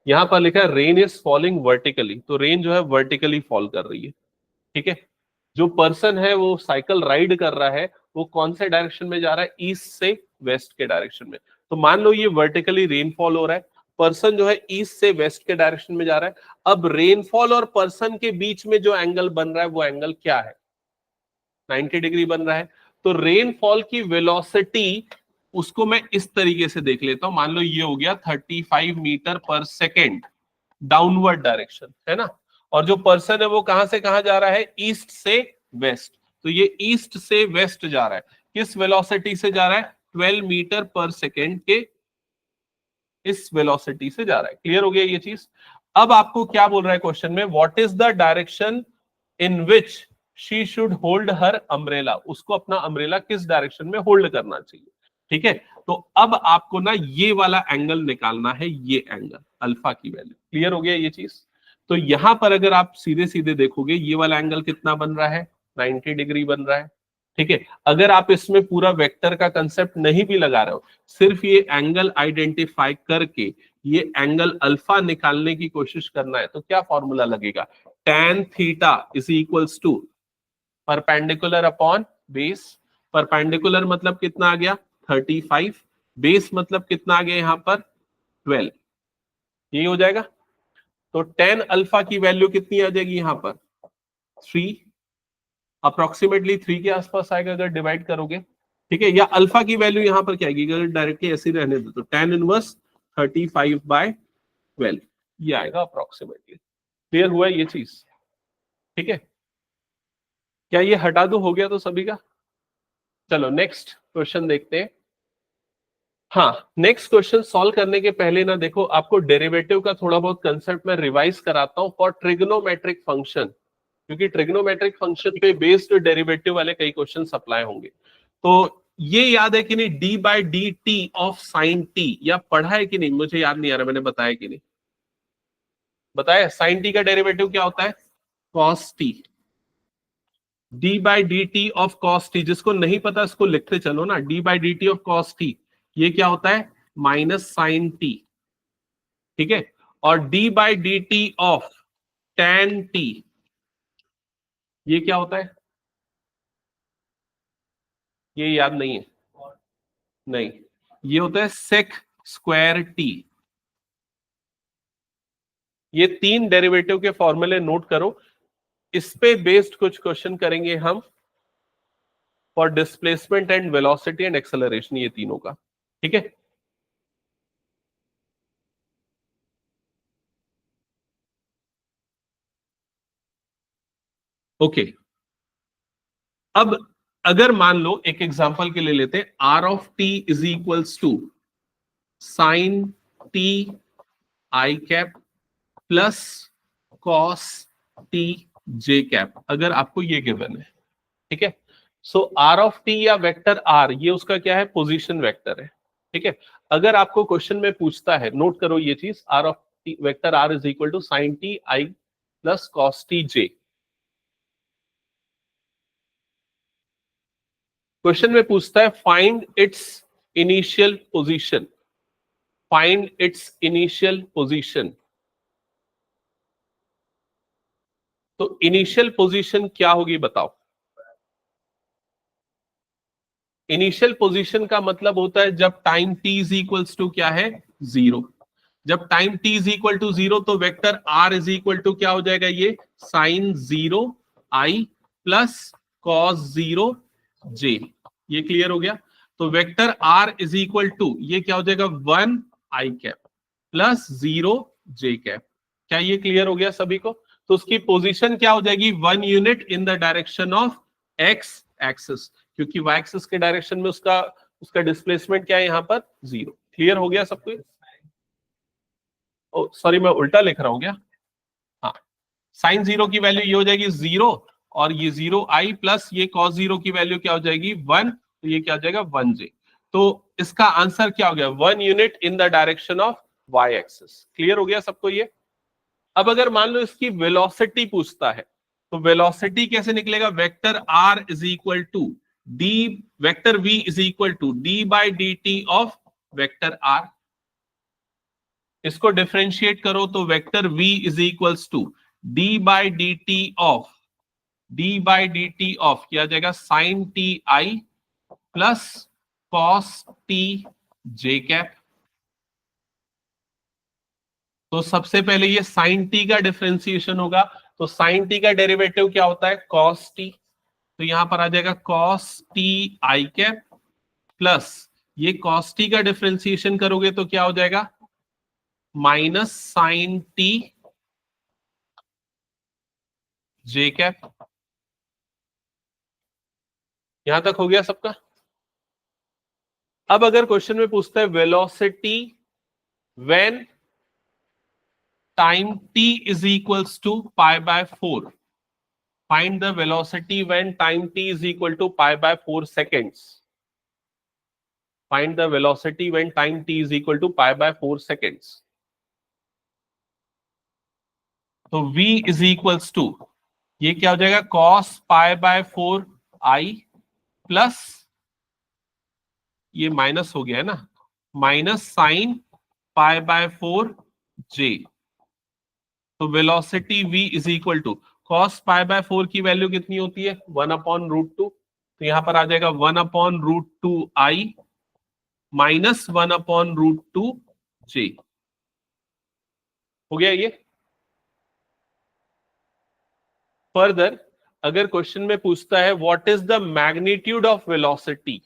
यहां पर लिखा है रेन इज फॉलिंग वर्टिकली, तो रेन जो है वर्टिकली फॉल कर रही है। ठीक है, जो पर्सन है वो साइकिल राइड कर रहा है, वो कौन से डायरेक्शन में जा रहा है, ईस्ट से वेस्ट के डायरेक्शन में। तो मान लो ये वर्टिकली रेनफॉल हो रहा है, पर्सन जो है ईस्ट से वेस्ट के डायरेक्शन में जा रहा है। अब रेनफॉल और पर्सन के बीच में जो एंगल बन रहा है वो एंगल क्या है, 90 डिग्री बन रहा है। तो रेनफॉल की वेलोसिटी उसको मैं इस तरीके से देख लेता हूं, मान लो ये हो गया 35 metre per second downward direction, है ना। और जो पर्सन है वो कहां से कहां जा रहा है, ईस्ट से वेस्ट। तो ये ईस्ट से वेस्ट जा रहा है, किस वेलोसिटी से जा रहा है, 12 मीटर पर सेकेंड के इस वेलोसिटी से जा रहा है। क्लियर हो गया ये चीज। अब आपको क्या बोल रहा है क्वेश्चन में, what is the direction in which she should hold her umbrella, उसको अपना अम्ब्रेला किस डायरेक्शन में होल्ड करना चाहिए। ठीक है, तो अब आपको ना ये वाला एंगल निकालना है, ये एंगल अल्फा की वैल्यू। क्लियर हो गया ये चीज। तो यहां पर अगर आप सीधे सीधे देखोगे ये वाला एंगल कितना बन रहा है, 90 डिग्री बन रहा है। ठीक है, अगर आप इसमें पूरा वेक्टर का कंसेप्ट नहीं भी लगा रहे हो, सिर्फ ये एंगल आइडेंटिफाई करके ये एंगल अल्फा निकालने की कोशिश करना है, तो क्या फॉर्मूला लगेगा, tan theta is equals to perpendicular upon base. Perpendicular मतलब कितना आ गया 35, बेस मतलब कितना आ गया यहां पर 12, यही हो जाएगा। तो tan अल्फा की वैल्यू कितनी आ जाएगी यहां पर 3, अप्रोक्सीमेटली 3 के आसपास आएगा अगर डिवाइड करोगे। ठीक है, या अल्फा की वैल्यू यहां पर क्या आएगी, अगर डायरेक्टली ऐसे रहने दो तो tan इनवर्स 35/12 ये आएगा अप्रोक्सीमेटली। क्लियर हुआ ये चीज। ठीक है, क्या ये हटा दो, हो गया तो सभी का। चलो नेक्स्ट क्वेश्चन देखते हैं। हाँ, नेक्स्ट क्वेश्चन सॉल्व करने के पहले ना देखो, आपको डेरिवेटिव का थोड़ा बहुत कंसेप्ट मैं रिवाइज कराता हूं फॉर ट्रिग्नोमेट्रिक फंक्शन, क्योंकि ट्रिग्नोमेट्रिक फंक्शन पे बेस्ड डेरिवेटिव वाले कई क्वेश्चन अप्लाई होंगे। तो ये याद है कि नहीं, D by D T of sine T, या पढ़ा है कि नहीं, मुझे याद नहीं आ रहा मैंने बताया कि नहीं, बताया साइन टी का डेरिवेटिव क्या होता है, cos T. D by D T of cos T, जिसको नहीं पता इसको लिखते चलो ना, D by D T of cos T ये क्या होता है, माइनस साइन टी। ठीक है, और D by D T of ten T ये क्या होता है, ये याद नहीं है, नहीं, ये होता है सेक स्क्वायर टी। ये 3 डेरिवेटिव के फॉर्मूले नोट करो, इस पे बेस्ड कुछ क्वेश्चन करेंगे हम for displacement and velocity and acceleration, ये तीनों का। ठीक है, ओके। अब अगर मान लो एक एग्जांपल के लिए लेते हैं, R of T is equals to sine T I cap plus cos T J cap, अगर आपको ये गिवन है। ठीक है, सो आर ऑफ टी या वेक्टर आर, ये उसका क्या है, पोजीशन वेक्टर है। ठीक है, अगर आपको क्वेश्चन में पूछता है, नोट करो ये चीज, R of T vector R is equal to sine T I plus cos T J. Question में पूछता है find its initial position, find its initial position. तो इनिशियल पोजीशन क्या होगी बताओ। इनिशियल पोजीशन का मतलब होता है जब time t is equals to क्या है, 0। जब time t is equal to 0 तो vector r is equal to क्या हो जाएगा, ये sine 0 i plus cos 0 j। ये क्लियर हो गया। तो vector r is equal to ये क्या हो जाएगा, 1 i cap plus 0 j cap. क्या ये क्लियर हो गया सभी को। तो उसकी पोजीशन क्या हो जाएगी, 1 unit in the direction of x axis, क्योंकि y एक्सिस के डायरेक्शन में उसका डिस्प्लेसमेंट क्या है यहाँ पर 0। क्लियर हो गया सबको। ओ सॉरी, मैं उल्टा लिख रहा हूं क्या, हाँ, साइन 0 की वैल्यू ये हो जाएगी 0, और ये 0 i प्लस ये cos 0 की वैल्यू क्या हो जाएगी 1, तो ये क्या हो जाएगा 1j। तो इसका आंसर क्या हो गया, 1 unit in the direction of y axis. Clear हो गया सबको ये। अब अगर मान लो इसकी वेलोसिटी पूछता है, तो वेलोसिटी कैसे निकलेगा, vector r is equal to D, vector v is equal to D by D T of vector r। इसको डिफरेंशिएट करो तो vector v is equals to D by D T of क्या आ जाएगा, sine T I plus cos t j cap. तो सबसे पहले ये साइन टी का डिफरेंशिएशन होगा, तो साइन टी का डेरिवेटिव क्या होता है, cos t। तो यहां पर आ जाएगा cos t i cap plus ये cos t का डिफरेंशिएशन करोगे तो क्या हो जाएगा, minus sign T J cap. यहां तक हो गया सबका। अब अगर क्वेश्चन में पूछता है velocity when time t is equals to pi by 4, find the velocity when time t is equal to pi by 4 seconds, find the velocity when time t is equal to pi by 4 seconds। तो v is equals to ये क्या हो जाएगा, cos pi by 4 i plus ये minus हो गया है ना, minus sine pi by 4 j। तो velocity v is equal to cos pi by 4 की वैल्यू कितनी होती है, 1/√2। तो यहां पर आ जाएगा 1/√2 i माइनस 1/√2 j। हो गया ये। फर्दर अगर क्वेश्चन में पूछता है what is the magnitude of velocity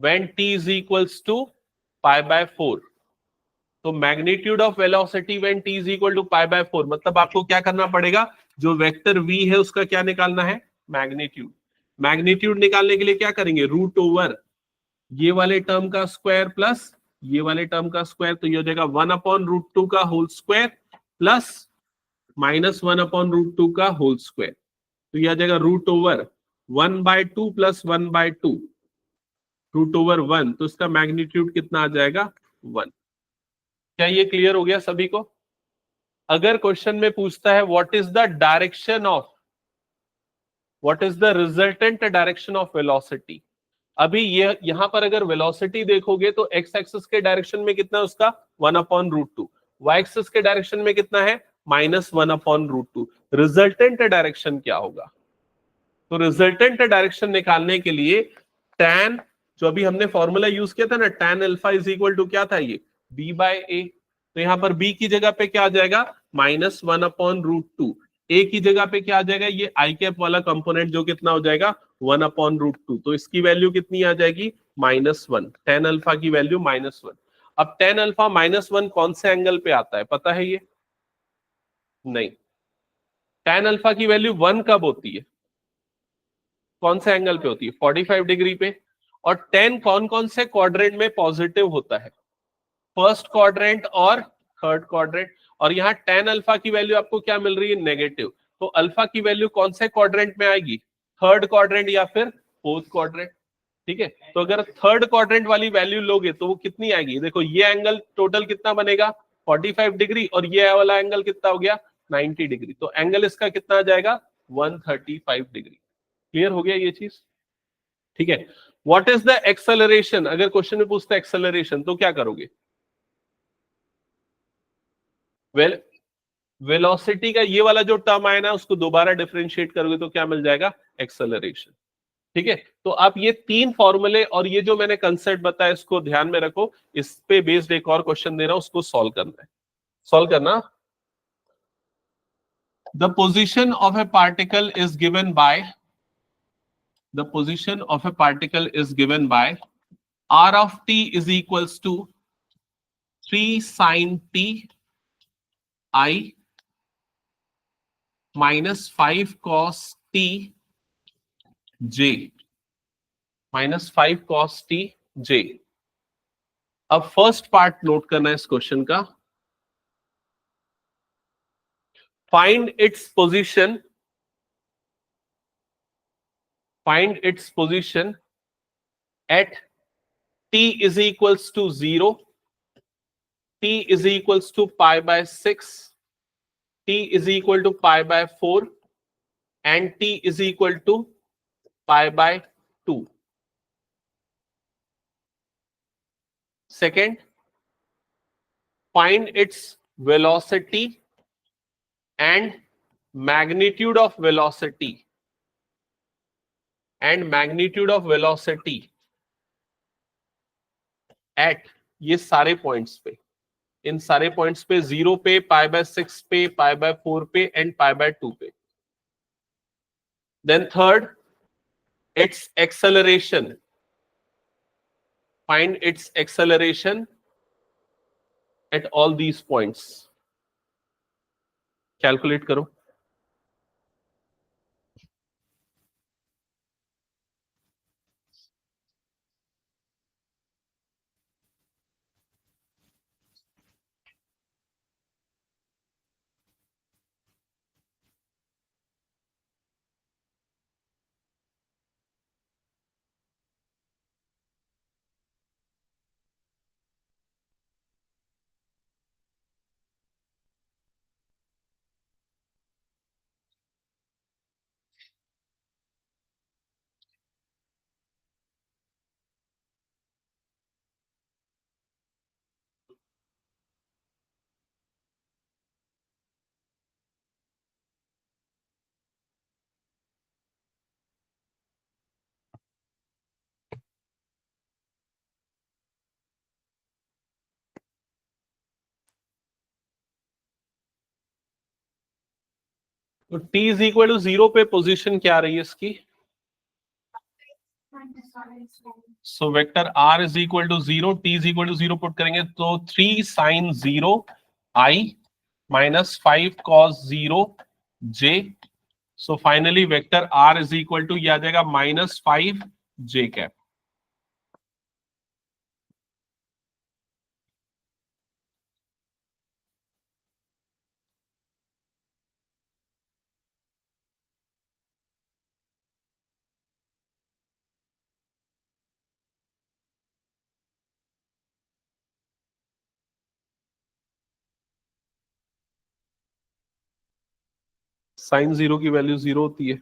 when t is equals to pi by 4, तो magnitude of velocity when t is equal to pi by 4 मतलब आपको क्या करना पड़ेगा, जो वेक्टर v है उसका क्या निकालना है, मैग्नीट्यूड। मैग्नीट्यूड निकालने के लिए क्या करेंगे, रूट ओवर ये वाले टर्म का स्क्वायर प्लस ये वाले टर्म का स्क्वायर, तो ये हो जाएगा 1/√2 का होल स्क्वायर प्लस माइनस 1/√2 का होल स्क्वायर। तो ये आ जाएगा root over 1/2 plus 1/2 root over 1, तो इसका मैग्नीट्यूड कितना आ जाएगा, 1। क्या ये क्लियर हो गया सभी को। अगर क्वेश्चन में पूछता है what is the direction of, what is the resultant direction of velocity, अभी ये यहां पर अगर वेलोसिटी देखोगे तो एक्स एक्सिस के डायरेक्शन में कितना है उसका 1/√2, वाई एक्सिस के डायरेक्शन में कितना है माइनस 1/√2। रिजल्टेंट डायरेक्शन क्या होगा, तो रिजल्टेंट डायरेक्शन निकालने के लिए tan, जो अभी हमने फॉर्मूला यूज किया था ना, tan alpha is equal to क्या था ये b बाय ए। तो यहां पर b की जगह पे क्या आ जाएगा, माइनस 1/√2। ए की जगह पे क्या आ जाएगा, ये आई कैप वाला कंपोनेंट जो कितना हो जाएगा 1/√2। तो इसकी वैल्यू कितनी आ जाएगी, -1। tan अल्फा की वैल्यू -1। अब tan अल्फा -1 कौन से एंगल पे आता है पता है ये, नहीं। tan अल्फा की वैल्यू 1 कब होती है, कौन से एंगल पे होती है, 45 डिग्री पे। और 10 कौन कौन से क्वाड्रेंट में पॉजिटिव होता है, फर्स्ट क्वाड्रेंट और थर्ड क्वाड्रेंट। और यहाँ tan अल्फा की वैल्यू आपको क्या मिल रही है, नेगेटिव। तो अल्फा की वैल्यू कौन से क्वाड्रेंट में आएगी, थर्ड क्वाड्रेंट या फिर फोर्थ क्वाड्रेंट। ठीक है, तो अगर थर्ड क्वाड्रेंट वाली वैल्यू लोगे तो वो कितनी आएगी, देखो ये एंगल टोटल कितना बनेगा 45 डिग्री और ये वाला एंगल कितना हो गया 90 डिग्री। तो एंगल इसका कितना आ जाएगा 135 डिग्री। क्लियर हो गया ये चीज। ठीक है, व्हाट इज द एक्सेलरेशन, अगर क्वेश्चन में पूछता है एक्सेलरेशन तो क्या करोगे, वेलोसिटी का ये वाला जो टर्म आया ना उसको दोबारा डिफरेंशिएट करोगे तो क्या मिल जाएगा, एक्सेलरेशन। ठीक है, तो आप ये 3 फॉर्मूले और ये जो मैंने कंसेप्ट बताया इसको ध्यान में रखो। इस पे बेस्ड एक और क्वेश्चन दे रहा हूं, उसको सॉल्व करना है। सॉल्व करना, the position of A particle is given by, the position of a particle is given by r of t is equals to 3 sin t I minus 5 cos t j, minus 5 cos t j। अब first part note करना है इस question का, find its position, find its position at t is equals to 0, t is equals to pi by 6, t is equal to pi by 4 and t is equal to pi by 2। Second, find its velocity and magnitude of velocity, and magnitude of velocity at ये सारे points पे, इन सारे points पे 0 पे, π/6 पे, π/4 पे and π/2 पे. Then third, its acceleration. Find its acceleration at all these points. Calculate करो. तो t इज इक्वल टू 0 पे पोजीशन क्या आ रही है इसकी? So vector r is equal to 0, t is equal to 0 put करेंगे तो 3 sin 0 i minus 5 cos 0 j. So finally vector r is equal to, यह आ जाएगा -5 j कैप. साइन 0 की वैल्यू 0 होती है,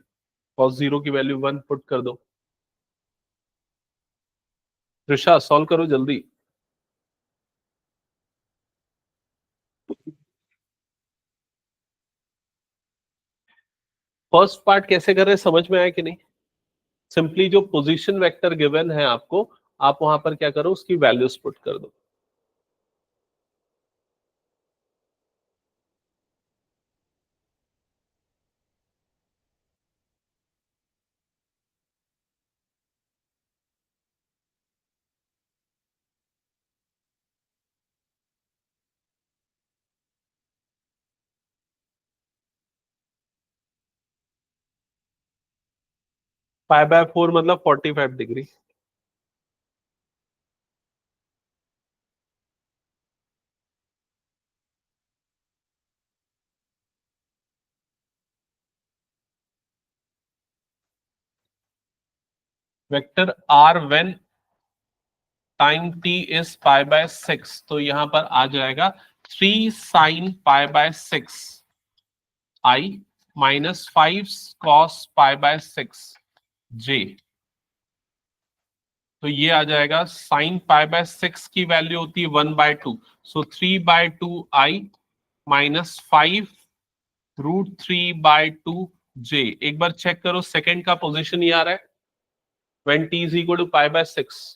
cos 0 की वैल्यू 1 पुट कर दो. ऋषा सॉल्व करो जल्दी. फर्स्ट पार्ट कैसे कर रहे हैं समझ में आया कि नहीं? सिंपली जो पोजीशन वेक्टर गिवन है आपको, आप वहां पर क्या करो, उसकी वैल्यूज पुट कर दो. π/4 मतलब 45 डिग्री. Vector r when time t is π/6, तो यहां पर आ जाएगा 3 sin π/6 i minus 5 cos π/6 j. तो ये आ जाएगा साइन π/6 की वैल्यू होती है 1/2, सो 3/2 i माइनस 5 √3/2 j. एक बार चेक करो सेकंड का पोजीशन ये आ रहा है when t is equal to π/6.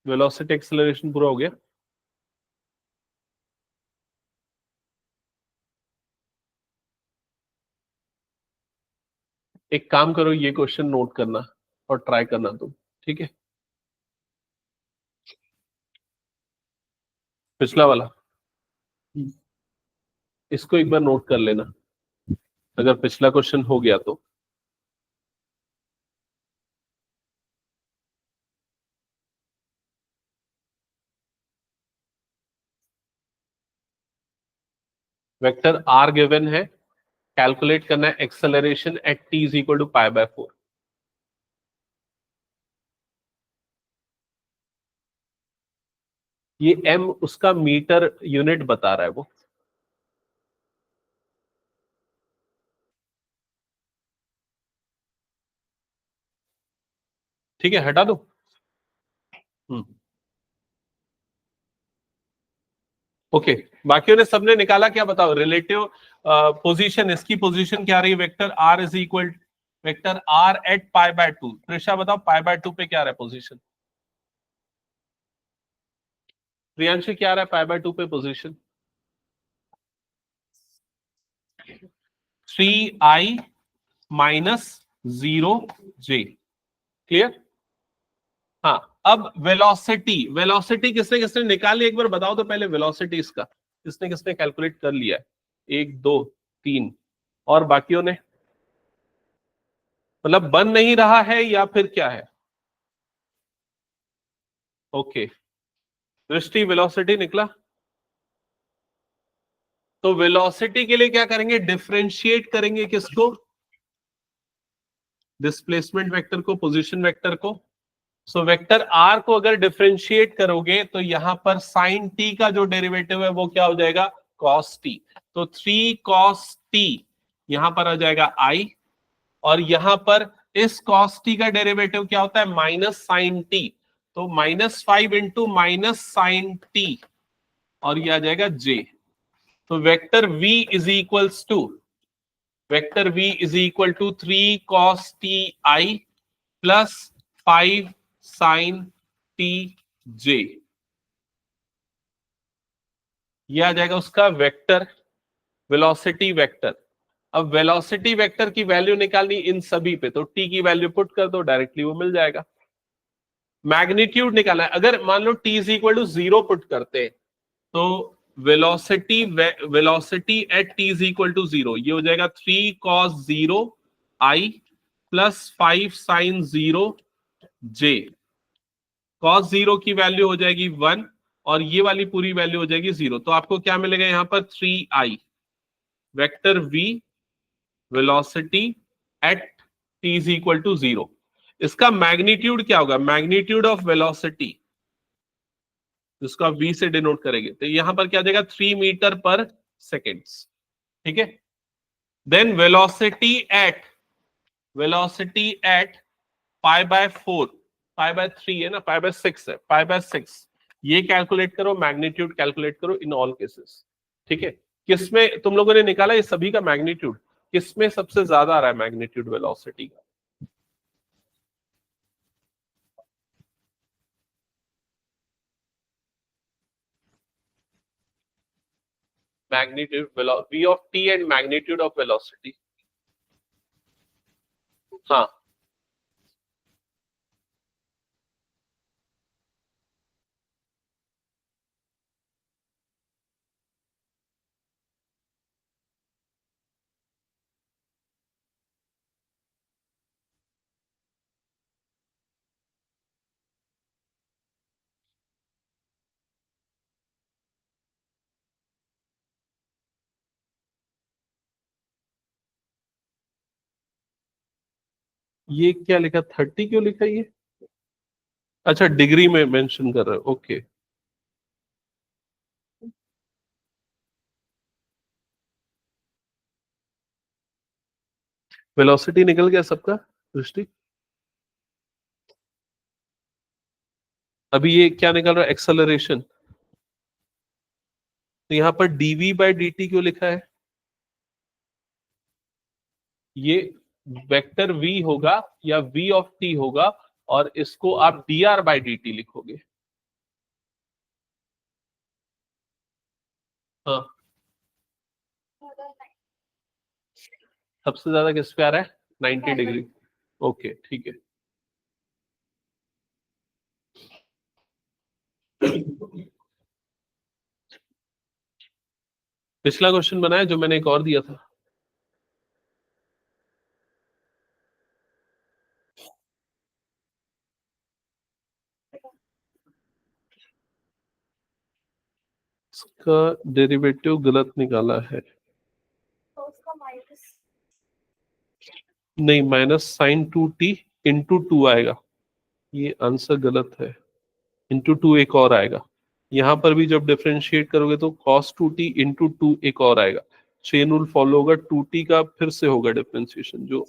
Velocity acceleration पूरा हो गया. एक काम करो, ये क्वेश्चन नोट करना और ट्राई करना तुम, ठीक है? पिछला वाला इसको एक बार नोट कर लेना, अगर पिछला क्वेश्चन हो गया तो. वेक्टर r गिवन है, कैलकुलेट करना है acceleration at t is equal to π/4. ये m उसका मीटर यूनिट बता रहा है वो. ठीक है, हटा दो। ओके, बाकियों ने सबने निकाला क्या, बताओ रिलेटिव पोजीशन, इसकी पोजीशन क्या रही, vector R is equal vector R at pi by 2। Trisha बताओ पाई बाय 2 पे क्या रहा है पोजीशन, प्रियांशु क्या रहा है पाई बाय 2 पे position, 3i minus 0j। Clear. हाँ, अब वेलोसिटी, वेलोसिटी किसने किसने निकाली एक बार बताओ तो पहले, वेलोसिटी इसका किसने किसने कैलकुलेट कर लिया है, 1 2 3, और बाकियों ने, मतलब बन नहीं रहा है या फिर क्या है। ओके, दृष्टि वेलोसिटी निकला, तो वेलोसिटी के लिए क्या करेंगे, डिफरेंशिएट करेंगे किसको, डिस्प्लेसमेंट वेक्टर को, पोजीशन वेक्टर को। सो वेक्टर आर को अगर डिफरेंशिएट करोगे तो यहां पर साइन टी का जो डेरिवेटिव है वो क्या हो जाएगा, कॉस टी। तो 3 कॉस टी यहां पर आ जाएगा आई, और यहां पर इस कॉस टी का डेरिवेटिव क्या होता है, माइनस साइन टी, तो -5 इंटू माइनस साइन टी, और ये आ जाएगा जे। तो vector v is equals to, vector v is equal to 3 cos T I plus 5 sine T J, ये आ जाएगा उसका वेक्टर, वेलोसिटी वेक्टर। अब वेलोसिटी वेक्टर की वैल्यू निकालनी इन सभी पे, तो t की वैल्यू पुट कर दो, डायरेक्टली वो मिल जाएगा। मैग्नीट्यूड निकालना है, अगर मान लो t is equal to 0 put करते तो velocity, velocity at t is equal to 0, ये हो जाएगा 3 cos 0 i plus 5 sin 0 j। cos 0 की वैल्यू हो जाएगी 1, और ये वाली पूरी वैल्यू हो जाएगी 0, तो आपको क्या मिलेगा यहां पर 3i, vector v velocity at t is equal to 0। इसका मैग्नीट्यूड क्या होगा, मैग्नीट्यूड ऑफ वेलोसिटी, जिसको आप v से डिनोट करेंगे, तो यहां पर क्या आ जाएगा 3 मीटर पर सेकेंड्स। ठीक है, then velocity at, velocity at pi by 4, pi by 3 है ना, पाई बाय 6 है, पाई बाय 6, ये कैलकुलेट करो, मैग्नीट्यूड कैलकुलेट करो इन ऑल केसेस। ठीक है, किसमें तुम लोगों ने निकाला ये सभी का मैग्नीट्यूड, किसमें सबसे ज्यादा आ रहा है मैग्नीट्यूड वेलोसिटी का, magnitude v of t and magnitude of velocity. हाँ, ये क्या लिखा, 30 क्यों लिखा ये, अच्छा डिग्री में मेंशन कर रहे हो, ओके। वेलोसिटी निकल गया सबका दृष्टि, अभी ये क्या निकल रहा है, एक्सेलरेशन, तो यहाँ पर dv बाई dt क्यों लिखा है, ये वेक्टर v होगा या v ऑफ t होगा, और इसको आप dr बाई dt लिखोगे। हाँ, सबसे ज्यादा किस पे आ रहा है, 90 डिग्री, ओके ठीक है। पिछला क्वेश्चन बनाया जो मैंने एक और दिया था, इसका डेरिवेटिव गलत निकाला है, नहीं माइनस साइन 2t इंटू 2 आएगा, ये आंसर गलत है, इंटू 2 एक और आएगा, यहां पर भी जब डिफरेंशिएट करोगे तो cos 2t इंटू 2 एक और आएगा, चेन रूल फॉलो होगा, 2t का फिर से होगा डिफरेंशिएशन जो,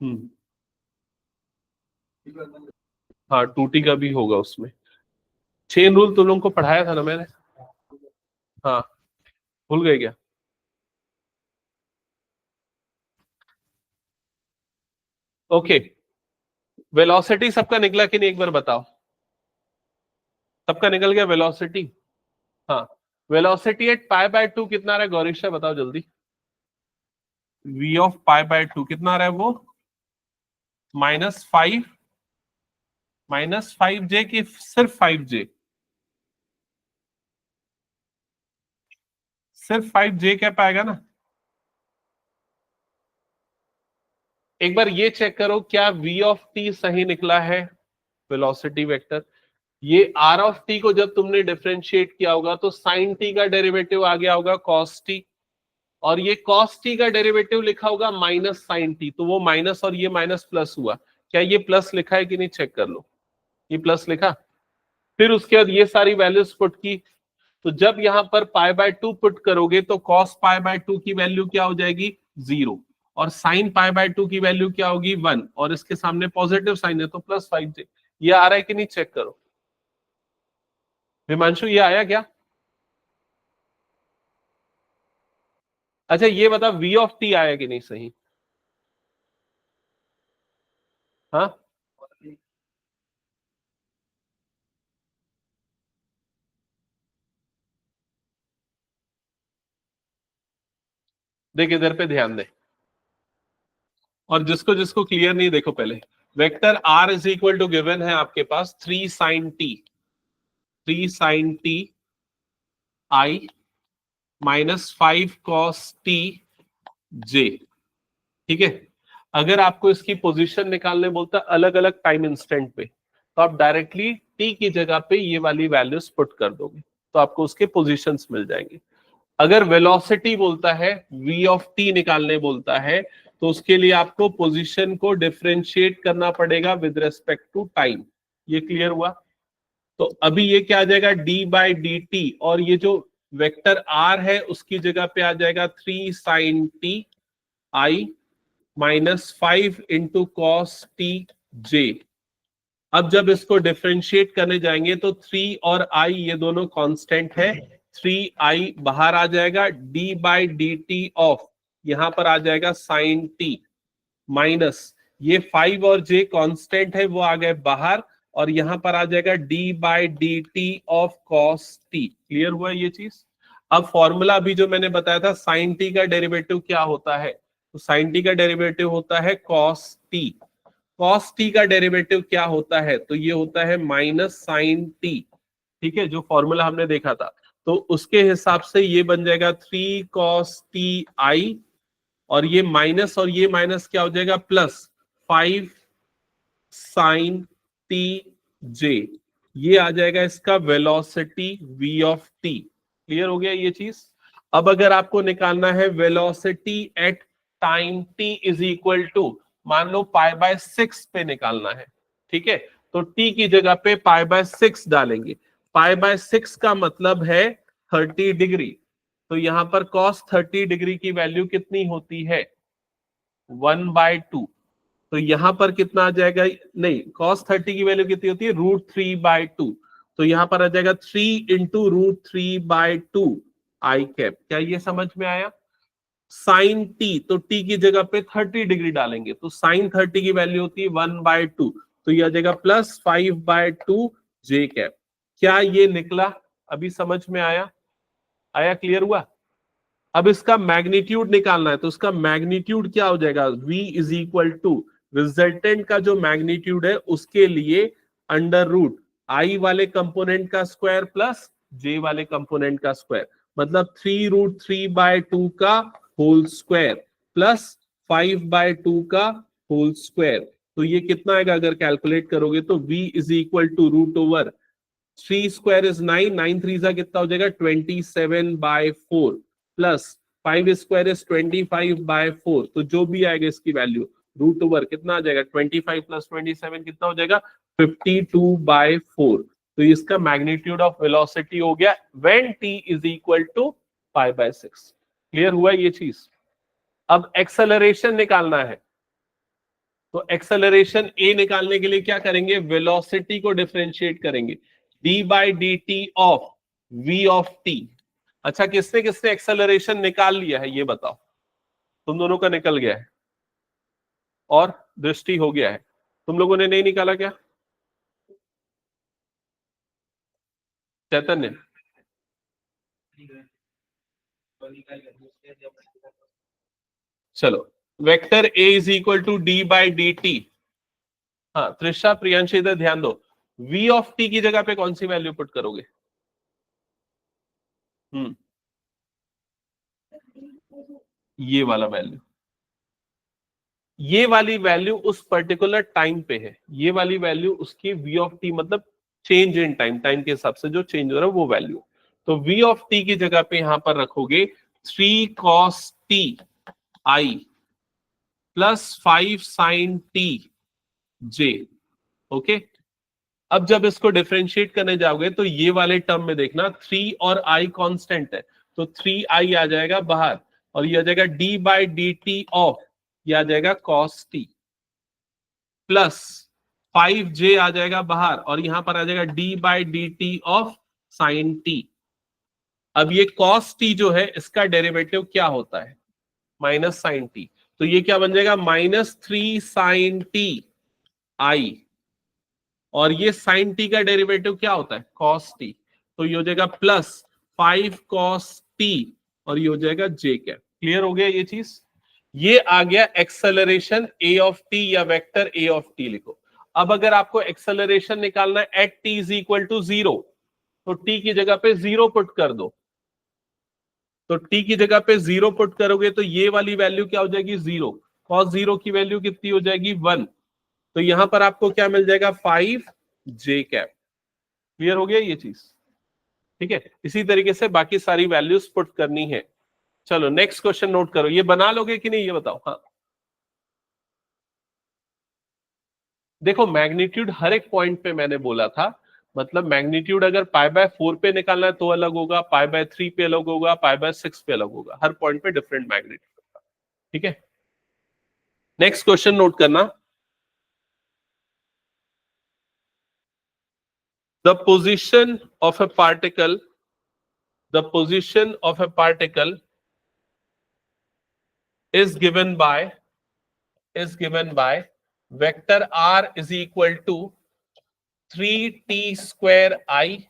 हम्म हाँ 2t का भी होगा उसमें। चेन रूल तुम लोगों को पढ़ाया था ना मैंने। हाँ भूल गए क्या? ओके, वेलोसिटी सबका निकला कि नहीं एक बार बताओ। सबका निकल गया वेलोसिटी? हाँ, वेलोसिटी एट पाई बाय 2 कितना आ रहा है गौरीशा बताओ जल्दी। v ऑफ पाई बाय 2 कितना आ रहा है वो? -5, -5j की सिर्फ 5j? सिर्फ 5j क्या पाएगा ना। एक बार ये चेक करो क्या v ऑफ t सही निकला है वेलोसिटी वेक्टर। ये r ऑफ t को जब तुमने डिफरेंशिएट किया होगा तो sin t का डेरिवेटिव आ गया होगा cos t, और ये cos t का डेरिवेटिव लिखा होगा माइनस sin t, तो वो माइनस और ये माइनस प्लस हुआ। क्या ये प्लस लिखा है कि नहीं चेक कर लो। ये प्लस लिखा। फिर उसके बाद ये सारी वैल्यूज पुट की, तो जब यहां पर पाई बाय 2 पुट करोगे तो cos पाई बाय 2 की वैल्यू क्या हो जाएगी 0, और साइन पाई बाय 2 की वैल्यू क्या होगी 1, और इसके सामने पॉजिटिव साइन है तो +5j। ये आ रहा है कि नहीं चेक करो। हिमांशु ये आया क्या? अच्छा ये बता v ऑफ t आया कि नहीं सही? हाँ देख इधर पे ध्यान दे, और जिसको जिसको क्लियर नहीं देखो पहले। Vector r is equal to given है आपके पास 3 sin t, 3 sin t i -5 cos t j। ठीक है, अगर आपको इसकी पोजीशन निकालने बोलता है अलग अलग टाइम इंस्टेंट पे, तो आप डायरेक्टली t की जगह पे ये वाली वैल्यूज पुट कर दोगे तो आपको उसके पोजीशंस मिल जाएंगे। अगर वेलोसिटी बोलता है v ऑफ t निकालने बोलता है तो उसके लिए आपको पोजीशन को डिफरेंशिएट करना पड़ेगा विद रिस्पेक्ट टू टाइम। ये क्लियर हुआ? तो अभी ये क्या आ जाएगा d बाई डी टी, और ये जो वेक्टर r है उसकी जगह पे आ जाएगा 3 sin t i -5 into cos T J. अब जब इसको डिफरेंशिएट करने जाएंगे तो 3 और i ये दोनों कांस्टेंट है, 3i बाहर आ जाएगा, d by D T of यहां पर आ जाएगा साइन t माइनस ये 5 और j कांस्टेंट है वो आ गए बाहर, और यहां पर आ जाएगा d by D T of cos t। Clear हुआ ये चीज? अब फॉर्मूला अभी जो मैंने बताया था साइन t का डेरिवेटिव क्या होता है, तो साइन t का डेरिवेटिव होता है cos t। cos t का डेरिवेटिव क्या होता है, तो ये होता है माइनस साइन t। ठीक है, जो फॉर्मूला हमने देखा था तो उसके हिसाब से ये बन जाएगा 3 cos t i, और ये माइनस और ये माइनस क्या हो जाएगा प्लस 5 साइन टी जे। ये आ जाएगा इसका velocity v of t। Clear हो गया ये चीज? अब अगर आपको निकालना है velocity at time t is equal to, मान लो पाई बाय 6 पे निकालना है, ठीक है, तो t की जगह पे पाई बाय 6 डालेंगे। पाई बाय 6 का मतलब है 30 डिग्री, तो यहां पर cos 30 डिग्री की वैल्यू कितनी होती है 1/2, तो यहां पर कितना आ जाएगा, नहीं cos 30 की वैल्यू कितनी होती है √3/2, तो यहां पर आ जाएगा 3 इंटू √3/2 आई कैप। क्या ये समझ में आया? साइन टी, तो टी की जगह पे 30 डिग्री डालेंगे तो साइन 30 की वैल्यू होती है 1/2, तो ये आ जाएगा +5/2 जे कैप। क्या ये निकला? अभी समझ में आया? आया? क्लियर हुआ? अब इसका मैग्नीट्यूड निकालना है, तो उसका मैग्नीट्यूड क्या हो जाएगा v is equal to resultant का जो मैग्नीट्यूड है उसके लिए अंडर रूट आई वाले कंपोनेंट का स्क्वायर प्लस j वाले कंपोनेंट का स्क्वायर, मतलब 3√3/2 का होल स्क्वायर प्लस 5/2 का होल स्क्वायर। तो ये कितना आएगा अगर कैलकुलेट करोगे तो v is equal to √over 3 square is 9, 9 3 कितना हो जाएगा 27/4 प्लस 5 स्क्वायर इज 25/4, तो जो भी आएगा इसकी वैल्यू √ओवर कितना आ जाएगा 25 प्लस 27 कितना हो जाएगा 52/4। तो इसका मैग्नीट्यूड ऑफ वेलोसिटी हो गया when t is equal to π/6। Clear हुआ ये चीज? अब एक्सेलरेशन निकालना है। तो एक्सेलरेशन ए निकालने के लिए क्या करेंगे, वेलोसिटी को डिफरेंशिएट करेंगे, d by D T of we of t. अच्छा, किसने किसने एक्सेलरेशन निकाल लिया है ये बताओ। तुम दोनों का निकल गया है और दृष्टि हो गया है, तुम लोगों ने नहीं निकाला क्या? चैतन्य, चलो, vector A is equal to D by D t. हाँ त्रिषा प्रियांशी इधर ध्यान दो, वी ऑफ टी की जगह पे कौन सी वैल्यू पुट करोगे? हम्म, ये वाला वैल्यू, ये वाली वैल्यू उस पर्टिकुलर टाइम पे है, ये वाली वैल्यू उसकी वी ऑफ टी मतलब चेंज इन टाइम, टाइम के हिसाब से जो चेंज हो रहा है वो वैल्यू। तो वी ऑफ टी की जगह पे यहां पर रखोगे 3 cos T I plus 5 sin T J. Okay, अब जब इसको डिफरेंशिएट करने जाओगे तो ये वाले टर्म में देखना 3 और i कांस्टेंट है, तो 3i आ जाएगा बाहर और ये आ जाएगा D by D T of, ये आ जाएगा cos t प्लस 5j आ जाएगा बाहर और यहां पर आ जाएगा D by D T of sine T. अब ये cos t जो है इसका डेरिवेटिव क्या होता है? माइनस साइन टी, तो ये क्या बन जाएगा, -3 साइन टी आई, और ये साइन टी का डेरिवेटिव क्या होता है, cos टी, तो ये हो जाएगा प्लस 5 cos टी और ये हो जाएगा जे कैप। क्लियर हो गया ये चीज? ये आ गया एक्सेलरेशन ए ऑफ टी या वेक्टर ए ऑफ टी लिखो। अब अगर आपको एक्सेलरेशन निकालना है at t is equal to 0, तो टी की जगह पे 0 पुट कर दो। तो टी की जगह पे 0 पुट करोगे तो ये वाली वैल्यू क्या हो जाएगी, 0, cos 0 की वैल्यू कितनी हो जाएगी, 1, तो यहां पर आपको क्या मिल जाएगा, 5 जे कैप। क्लियर हो गया ये चीज? ठीक है, इसी तरीके से बाकी सारी वैल्यूज पुट करनी है। चलो नेक्स्ट क्वेश्चन नोट करो, ये बना लोगे कि नहीं ये बताओ। हाँ देखो, मैग्नीट्यूड हर एक पॉइंट पे मैंने बोला था, मतलब मैग्नीट्यूड अगर π/4 पे निकालना है तो अलग होगा, π/3 पे अलग होगा, π/6 पे अलग होगा, हर पॉइंट पे डिफरेंट मैग्नीट्यूड होगा। ठीक है, नेक्स्ट क्वेश्चन नोट करना, the position of A particle, the position of a particle is given by vector r is equal to 3t square I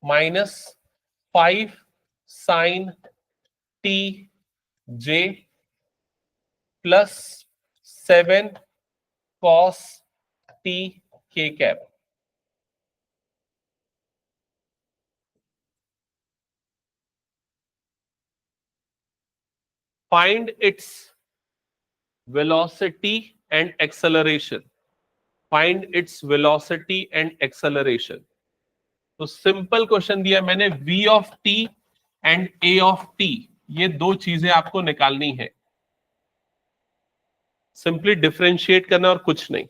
minus 5 sin t j plus 7 cos t k cap। Find its velocity and acceleration, find its velocity and acceleration। तो simple question दिया मैंने, v of t and a of t, ये दो चीजें आपको निकालनी है, simply differentiate करना और कुछ नहीं।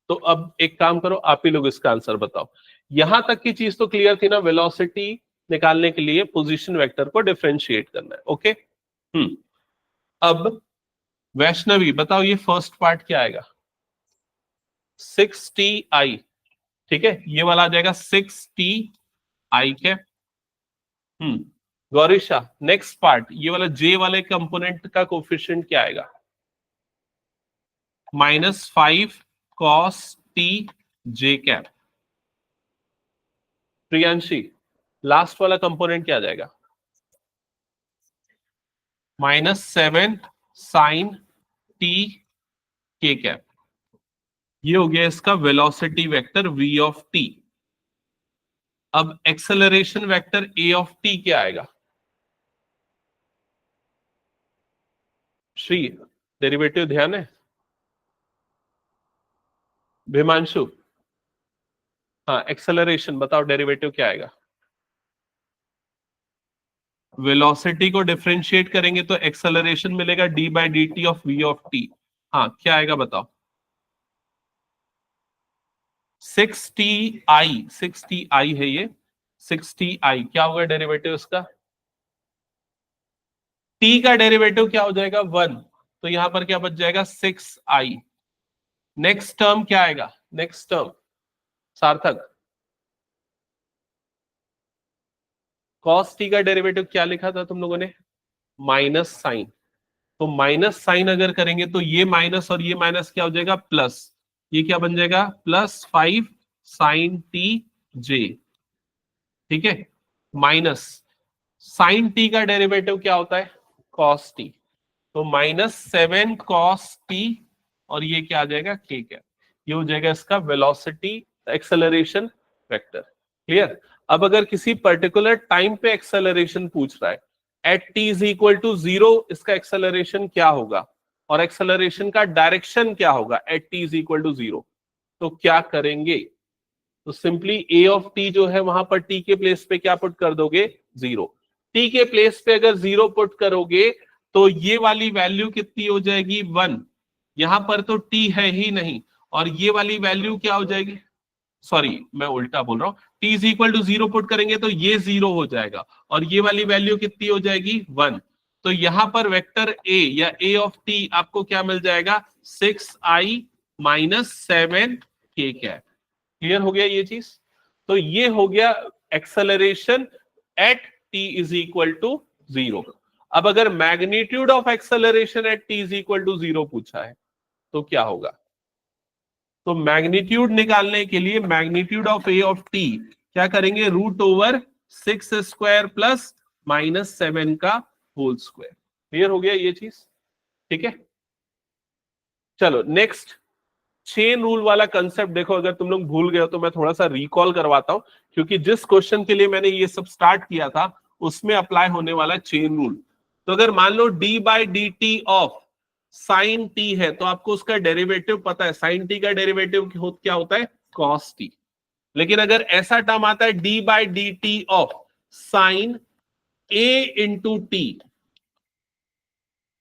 तो अब एक काम करो, आप ही लोग इसका आंसर बताओ। यहां तक की चीज तो क्लियर थी ना, वेलोसिटी निकालने के लिए पोजीशन वेक्टर को डिफरेंशिएट करना है। ओके, अब वैष्णवी बताओ, ये फर्स्ट पार्ट क्या आएगा, 6ti, ठीक है, ये वाला आ जाएगा 6ti के। गौरीशा नेक्स्ट पार्ट, ये वाला जे वाले कंपोनेंट का कोफिशिएंट क्या आएगा, -5 cos t j cap. Priyanshi last वाला कंपोनेंट क्या आ जाएगा, -7 sin t k कैप। ये हो गया इसका velocity vector v of t। अब acceleration vector a of t क्या आएगा, श्री डेरिवेटिव ध्यान है, भीमांशु, हाँ एक्सेलरेशन बताओ, डेरिवेटिव क्या आएगा? वेलोसिटी को डिफरेंशिएट करेंगे तो एक्सेलरेशन मिलेगा d by D T of we of t. हाँ क्या आएगा बताओ? 6ti, 6ti है ये, 6ti क्या होगा डेरिवेटिव इसका? t का डेरिवेटिव क्या हो जाएगा? 1, तो यहां पर क्या बच जाएगा? 6i। नेक्स्ट टर्म क्या आएगा? Next term Sarthak, cos t का डेरिवेटिव क्या लिखा था तुम लोगों ने? Minus sine. तो माइनस साइन अगर करेंगे तो ये माइनस और ये माइनस क्या हो जाएगा? प्लस। ये क्या बन जाएगा? +5 साइन टी जे। ठीक है, माइनस साइन टी का डेरिवेटिव क्या होता है? Cos T. तो -7 कॉस टी, और ये क्या आ जाएगा? के क्या, ये हो जाएगा इसका वेलोसिटी एक्सेलरेशन वेक्टर। क्लियर? अब अगर किसी पर्टिकुलर टाइम पे एक्सेलरेशन पूछ रहा है, at t is equal to 0 इसका एक्सेलरेशन क्या होगा, और एक्सेलरेशन का डायरेक्शन क्या होगा at t is equal to 0, तो क्या करेंगे? तो सिंपली ए ऑफ टी जो है वहां पर टी के प्लेस पे क्या पुट कर दोगे? 0। टी के प्लेस पे अगर 0 पुट करोगे तो ये वाली वैल्यू कितनी हो जाएगी? 1। यहां पर तो टी है ही नहीं, और ये वाली वैल्यू क्या हो जाएगी? सॉरी मैं उल्टा बोल रहा हूं, t is equal to 0 put करेंगे तो ये 0 हो जाएगा, और ये वाली वैल्यू कितनी हो जाएगी? 1। तो यहां पर वेक्टर ए या ए ऑफ टी आपको क्या मिल जाएगा? 6i minus 7k cap. Clear हो गया ये चीज? तो ये हो गया acceleration at t is equal to 0। अब अगर magnitude of acceleration at t is equal to 0 पूछा है तो क्या होगा? तो मैग्नीट्यूड निकालने के लिए magnitude of A of T क्या करेंगे? √6² प्लस -7 का होल स्क्वायर। क्लियर हो गया ये चीज? ठीक है, चलो नेक्स्ट, चेन रूल वाला कंसेप्ट देखो, अगर तुम लोग भूल गए हो तो मैं थोड़ा सा रिकॉल करवाता हूं, क्योंकि जिस क्वेश्चन के लिए मैंने ये सब स्टार्ट किया था उसमें अप्लाई होने वाला चेन रूल। तो अगर मान लो D by D T of sine T है तो आपको उसका डेरिवेटिव पता है, साइन टी का डेरिवेटिव क्या होता है? Cos T. लेकिन अगर ऐसा टर्म आता है D by D T of sign A into T,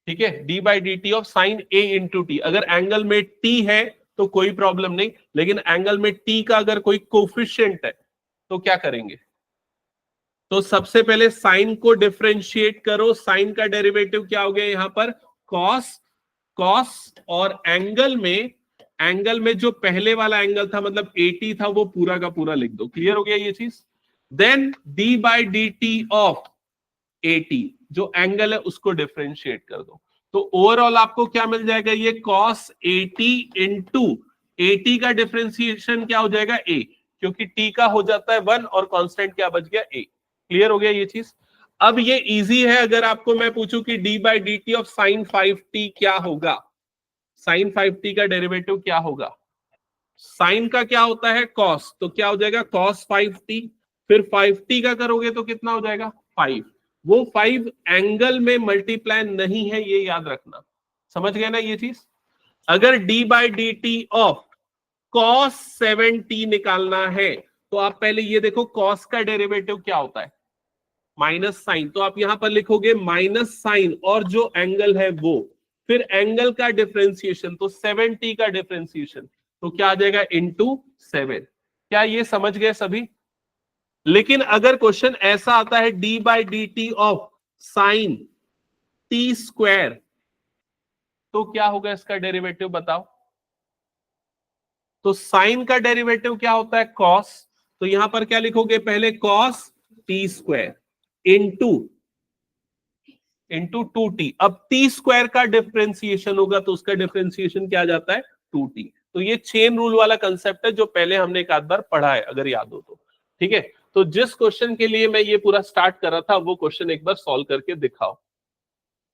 ठीक है, D by D T of sign A into T, अगर एंगल में टी है तो कोई प्रॉब्लम नहीं, लेकिन एंगल में टी का अगर कोई कोफिशिएंट है तो क्या करेंगे? तो सबसे पहले साइन को डिफरेंशिएट करो, साइन का डेरिवेटिव क्या हो गया यहां पर? कॉस। कॉस और एंगल में जो पहले वाला एंगल था मतलब 80 था, वो पूरा का पूरा लिख दो। क्लियर हो गया ये चीज? Then d by D T of 80, जो एंगल है उसको डिफरेंशिएट कर दो, तो ओवरऑल आपको क्या मिल जाएगा? ये cos 80 इंटू 80 का डिफरेंशिएशन क्या हो जाएगा? a, क्योंकि t का हो जाता है 1 और कांस्टेंट क्या बच गया? a। क्लियर हो गया ये चीज? अब ये इजी है, अगर आपको मैं पूछूं कि d by D T of sign 5t क्या होगा, साइन 5t का डेरिवेटिव क्या होगा? साइन का क्या होता है? cos, तो क्या हो जाएगा? cos 5t, फिर 5t का करोगे तो कितना हो जाएगा? 5। वो 5 एंगल में मल्टीप्लाई नहीं है, ये याद रखना। समझ गए ना ये चीज? अगर d by D T of cos 7t निकालना है तो आप पहले ये देखो cos का डेरिवेटिव क्या होता है? माइनस साइन, तो आप यहां पर लिखोगे माइनस साइन और जो एंगल है वो, फिर एंगल का डिफरेंशिएशन, तो 7t का डिफरेंशिएशन, तो क्या आ जाएगा? इंटू 7। क्या ये समझ गए सभी? लेकिन अगर क्वेश्चन ऐसा आता है D by D T of sine T square, तो क्या होगा इसका डेरिवेटिव बताओ? तो साइन का डेरिवेटिव क्या होता है? कॉस, तो यहां पर क्या लिखोगे? पहले cos T square into 2t। अब टी स्क्वायर का डिफरेंशिएशन होगा तो उसका डिफरेंशिएशन क्या आ जाता है? 2t। तो ये चेन रूल वाला कंसेप्ट है जो पहले हमने एक आध बार पढ़ा है, अगर याद हो तो। ठीक है, तो जिस क्वेश्चन के लिए मैं ये पूरा स्टार्ट कर रहा था वो क्वेश्चन एक बार सॉल्व करके दिखाओ।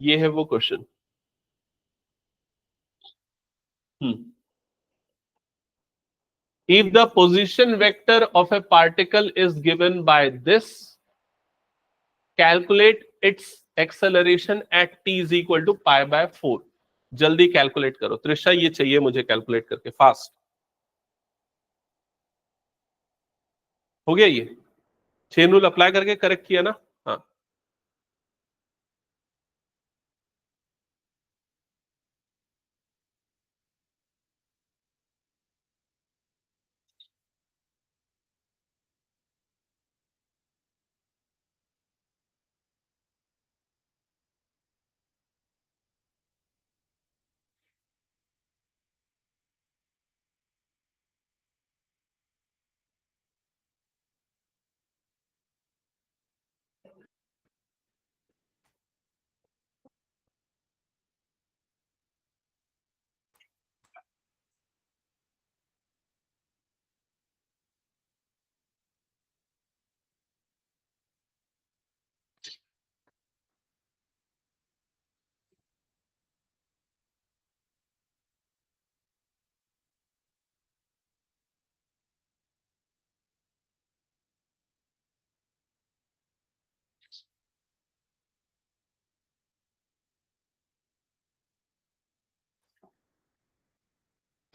ये है वो question. If the position vector of a particle is given by this, calculate its acceleration at t is equal to pi by 4। जल्दी कैलकुलेट करो त्रिशा, ये चाहिए मुझे कैलकुलेट करके फास्ट। हो गया ये, चेन रूल अप्लाई करके करेक्ट किया ना? हाँ,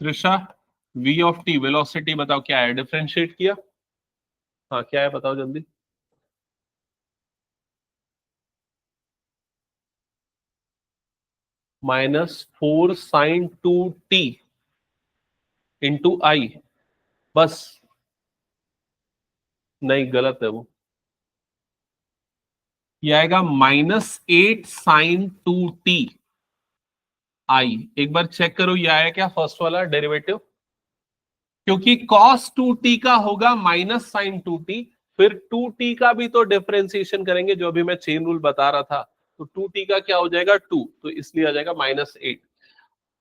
Trisha, v of T velocity बताओ क्या है, डिफरेंशिएट किया? हाँ, क्या है बताओ जल्दी। -4 sin 2t इंटू आई, बस। नहीं, गलत है वो। ये आएगा -8 sin 2t आई। एक बार चेक करो ये आया क्या फर्स्ट वाला डेरिवेटिव, क्योंकि cos 2t का होगा -sin 2t, फिर 2t का भी तो डिफरेंशिएशन करेंगे जो अभी मैं चेन रूल बता रहा था, तो 2t का क्या हो जाएगा 2, तो इसलिए आ जाएगा -8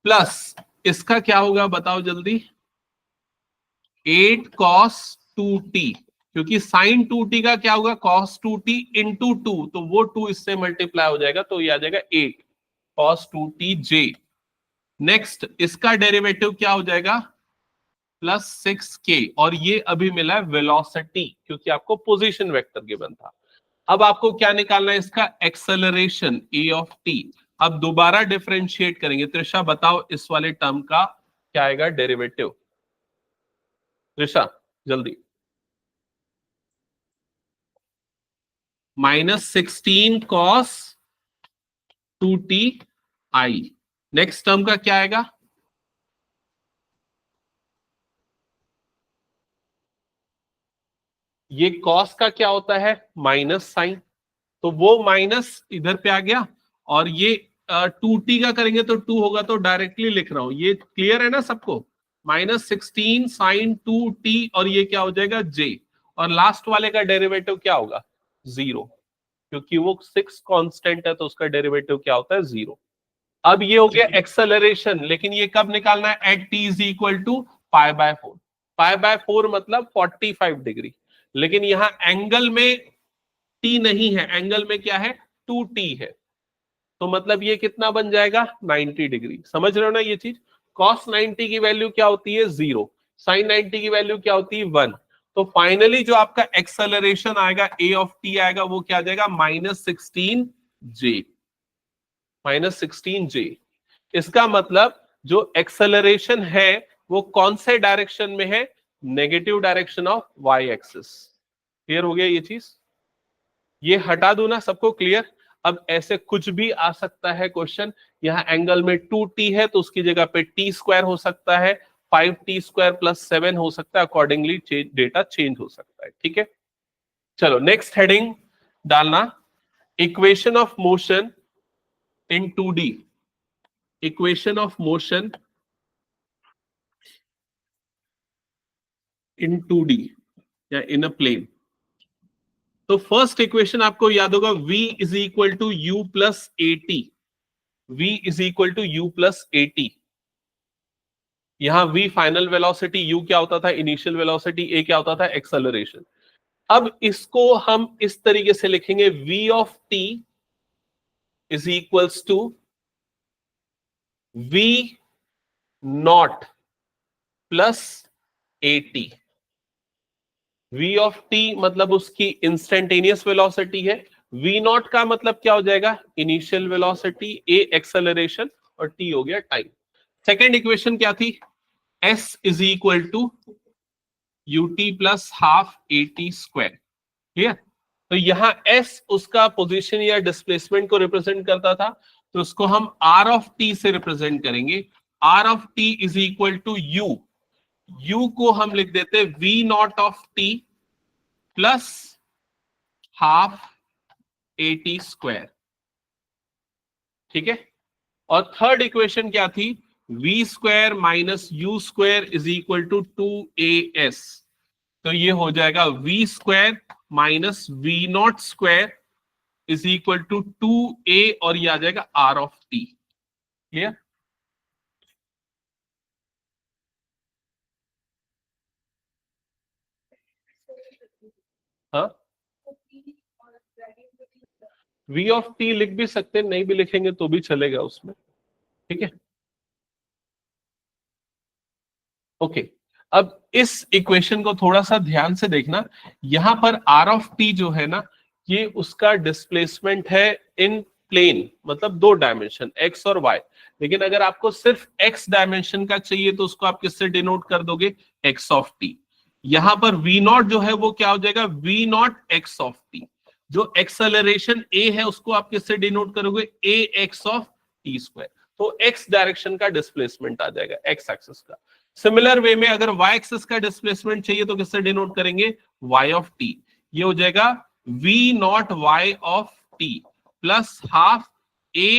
प्लस इसका क्या होगा बताओ जल्दी, 8 cos 2t, क्योंकि sin 2t का क्या होगा cos 2t इंटू 2, तो वो 2 इससे मल्टीप्लाई हो जाएगा, तो ये आ जाएगा 8 cos 2t j। नेक्स्ट इसका डेरिवेटिव क्या हो जाएगा, +6k, और ये अभी मिला है वेलोसिटी, क्योंकि आपको पोजीशन वेक्टर गिवन था। अब आपको क्या निकालना है, इसका एक्सेलरेशन a ऑफ t। अब दोबारा डिफरेंशिएट करेंगे। त्रिशा बताओ इस वाले टर्म का क्या आएगा डेरिवेटिव, त्रिशा जल्दी। -16 cos 2t आई। नेक्स्ट टर्म का क्या आएगा, ये cos का क्या होता है माइनस साइन, तो वो माइनस इधर पे आ गया, और ये 2t का करेंगे तो 2 होगा, तो डायरेक्टली लिख रहा हूं, ये क्लियर है ना सबको। -16 sin 2t, और ये क्या हो जाएगा j, और लास्ट वाले का डेरिवेटिव क्या होगा 0, क्योंकि वो 6 कांस्टेंट है, तो उसका डेरिवेटिव क्या होता है 0। अब ये हो गया एक्सेलरेशन, लेकिन ये कब निकालना है, at t is equal to π/4। π/4 मतलब 45 डिग्री, लेकिन यहां एंगल में t नहीं है, एंगल में क्या है 2t है, तो मतलब ये कितना बन जाएगा 90 डिग्री। समझ रहे हो ना ये चीज। cos 90 की वैल्यू क्या होती है 0, sin 90 की वैल्यू क्या होती है 1, तो फाइनली जो आपका एक्सेलरेशन आएगा a ऑफ t आएगा, वो क्या आ जाएगा -16 j, -16 j। इसका मतलब जो एक्सेलरेशन है वो कौन से डायरेक्शन में है, negative direction of y axis. Clear हो गया ये चीज, ये हटा दू ना सबको क्लियर। अब ऐसे कुछ भी आ सकता है क्वेश्चन, यहाँ एंगल में 2t है तो उसकी जगह पे t² हो सकता है, 5t² + 7 हो सकता है, अकॉर्डिंगली डेटा चेंज हो सकता है। ठीक है, चलो नेक्स्ट हेडिंग डालना, equation of motion in 2D। Equation of motion in 2D या इन अ प्लेन। तो फर्स्ट इक्वेशन आपको याद होगा, v is equal to you plus A t, v is equal to you plus A t. यहां v final velocity, u क्या होता था initial velocity, a क्या होता था एक्सेलरेशन। अब इसको हम इस तरीके से लिखेंगे, v of t is equals to v not plus A t. v of t मतलब उसकी इंस्टेंटेनियस वेलोसिटी है, v नॉट का मतलब क्या हो जाएगा इनिशियल वेलोसिटी, a एक्सेलरेशन, और t हो गया टाइम। सेकेंड इक्वेशन क्या थी, s is equal to u t plus half a t square, ठीक है। तो यहाँ एस उसका पोजीशन या डिस्प्लेसमेंट को रिप्रेजेंट करता था, तो उसको हम आर ऑफ टी से रिप्रेजेंट करेंगे। R of T is equal to u, u को हम लिख देते v not of t plus half a t square, ठीक है। और थर्ड इक्वेशन क्या थी, v square minus you square is equal to 2as, तो ये हो जाएगा v square minus v not square is equal to 2a, और ये आ जाएगा आर ऑफ टी, क्लियर। हाँ, वी ऑफ टी लिख भी सकते हैं, नहीं भी लिखेंगे तो भी चलेगा उसमें, ठीक है। ओके, अब इस इक्वेशन को थोड़ा सा ध्यान से देखना। यहां पर आर ऑफ टी जो है ना, ये उसका डिस्प्लेसमेंट है इन प्लेन, मतलब दो डायमेंशन एक्स और वाई। लेकिन अगर आपको सिर्फ एक्स डायमेंशन का चाहिए तो उसको आप किससे डिनोट कर दोगे, एक्स ऑफ टी। यहां पर वी नॉट जो है वो क्या हो जाएगा, v not x of t. जो एक्सेलरेशन ए है उसको आप किससे डिनोट करोगे, a x of t square. तो एक्स डायरेक्शन का डिस्प्लेसमेंट आ जाएगा, एक्स एक्सिस का। सिमिलर वे में अगर y एक्सिस का डिस्प्लेसमेंट चाहिए तो किससे डिनोट करेंगे, y ऑफ t। ये हो जाएगा v not y of t plus half a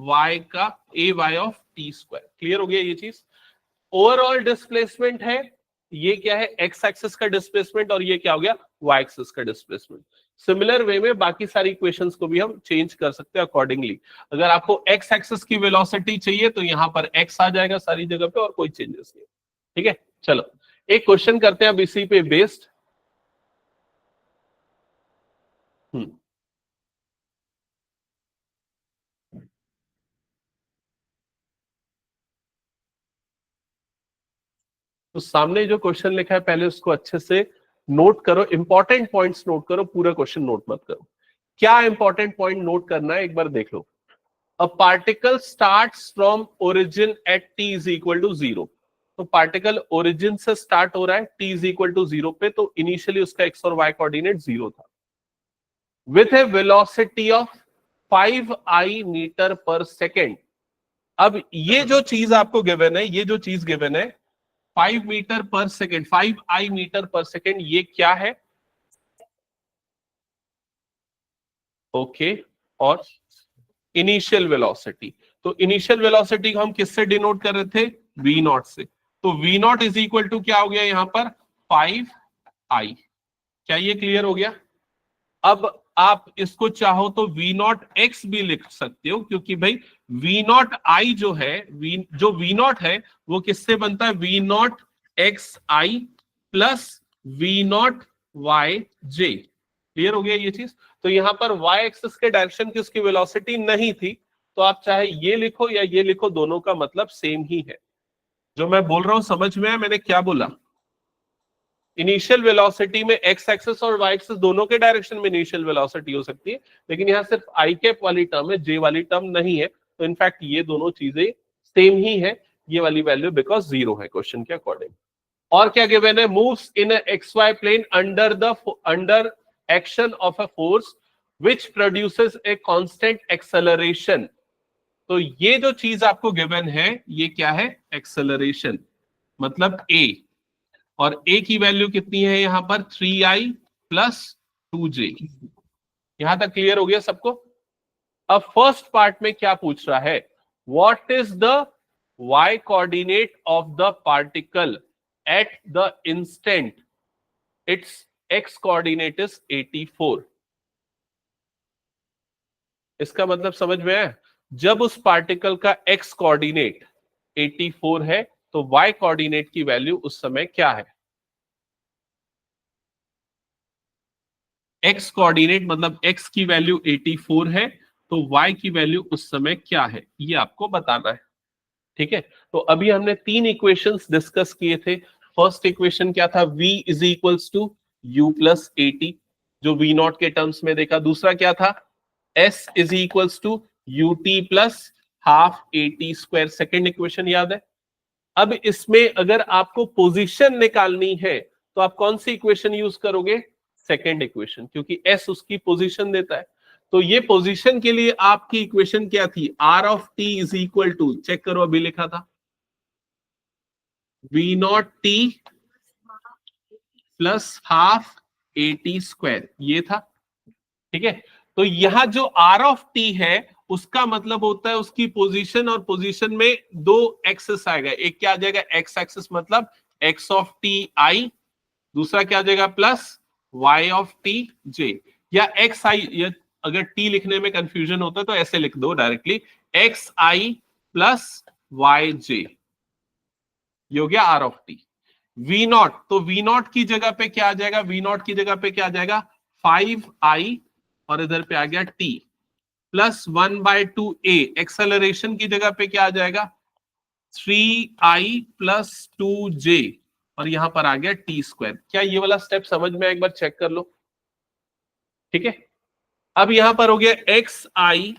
y का a y of t square. Clear हो गया ये चीज। ओवरऑल डिस्प्लेसमेंट है, ये क्या है, x एक्सिस का डिस्प्लेसमेंट, और ये क्या हो गया, y एक्सिस का डिस्प्लेसमेंट। सिमिलर वे में बाकी सारी इक्वेशंस को भी हम चेंज कर सकते हैं अकॉर्डिंगली। अगर आपको x एक्सिस की वेलोसिटी चाहिए तो यहां पर x आ जाएगा सारी जगह पे, और कोई चेंजेस नहीं, ठीक है। चलो एक क्वेश्चन करते हैं अब इसी पे बेस्ड। तो सामने जो क्वेश्चन लिखा है पहले उसको अच्छे से नोट करो, इंपॉर्टेंट पॉइंट्स नोट करो, पूरा क्वेश्चन नोट मत करो। क्या इंपॉर्टेंट पॉइंट नोट करना है एक बार देख लो। A particle starts from origin at t is equal to 0। तो पार्टिकल ओरिजिन से स्टार्ट हो रहा है t इज इक्वल टू 0 पे, तो इनिशियली उसका x और y कोऑर्डिनेट 0 था, with a velocity of 5i meter per second. अब ये जो चीज आपको गिवन है, ये जो चीज गिवन है 5 metre per second, 5i meter per second, ये क्या है, ओके। और इनिशियल वेलोसिटी, तो इनिशियल वेलोसिटी को हम किससे डिनोट कर रहे थे, v नॉट से। तो v not is equal to क्या हो गया यहां पर, 5i। क्या ये क्लियर हो गया। अब आप इसको चाहो तो v नॉट एक्स भी लिख सकते हो, क्योंकि भाई v नॉट आई जो है, जो v नॉट है वो किससे बनता है, v not x I plus v not y j. Clear हो गया ये चीज। तो यहां पर y एक्सिस के डायरेक्शन की उसकी वेलोसिटी नहीं थी, तो आप चाहे ये लिखो या ये लिखो, दोनों का मतलब सेम ही है। जो मैं बोल रहा हूं समझ में है मैंने क्या बोला। इनिशियल वेलोसिटी में x एक्सिस और y एक्सिस दोनों के डायरेक्शन में इनिशियल वेलोसिटी हो सकती है, लेकिन यहाँ सिर्फ i कैप वाली टर्म है, j वाली टर्म नहीं है। तो इनफैक्ट ये दोनों चीजें सेम ही है, ये वाली वैल्यू बिकॉज 0 है क्वेश्चन के अकॉर्डिंग। और क्या गिवन है, moves in x y plane under action of a force which produces a constant acceleration. तो ये जो चीज आपको गिवन है ये क्या है, एक्सेलरेशन, मतलब a। और a की वैल्यू कितनी है यहां पर, 3i प्लस 2j। यहां तक क्लियर हो गया सबको। अब फर्स्ट पार्ट में क्या पूछ रहा है, what is the y coordinate of the particle at the instant it's x coordinate is 84। इसका मतलब समझ में है, जब उस पार्टिकल का x कोऑर्डिनेट 84 है तो y कोऑर्डिनेट की वैल्यू उस समय क्या है। x कोऑर्डिनेट मतलब x की वैल्यू 84 है, तो y की वैल्यू उस समय क्या है, ये आपको बताना है, ठीक है। तो अभी हमने 3 इक्वेशंस डिस्कस किए थे। फर्स्ट इक्वेशन क्या था, v is equals to u plus 80, जो v नॉट के टर्म्स में देखा। दूसरा क्या था, s is equals to ut plus half 80 square, second equation याद है। अब इसमें अगर आपको पोजीशन निकालनी है तो आप कौन सी इक्वेशन यूज करोगे? सेकेंड इक्वेशन, क्योंकि एस उसकी पोजीशन देता है। तो ये पोजीशन के लिए आपकी इक्वेशन क्या थी? R of T is equal to, check करो अभी लिखा था, v not t plus half A T square, ये था। ठीक है, तो यहां जो आर ऑफ टी है उसका मतलब होता है उसकी पोजीशन, और पोजीशन में दो एक्सेस आएगा, एक क्या आ जाएगा एक्स एक्सेस, मतलब एक्स ऑफ टी आई, दूसरा क्या आ जाएगा प्लस वाई ऑफ टी जे, या एक्स आई, या अगर टी लिखने में कंफ्यूजन होता है तो ऐसे लिख दो डायरेक्टली, एक्स आई प्लस वाई जे, ये हो गया r of T. V not, तो वी नॉट की जगह पे क्या आ जाएगा? वी नॉट की जगह पे क्या आ जाएगा? 5i, और इधर पे आ गया t प्लस 1/2a, एक्सेलरेशन की जगह पे क्या आ जाएगा? 3i प्लस 2j, और यहां पर आ गया टी स्क्वायर। क्या ये वाला स्टेप समझ में? एक बार चेक कर लो। ठीक है, अब यहां पर हो गया x I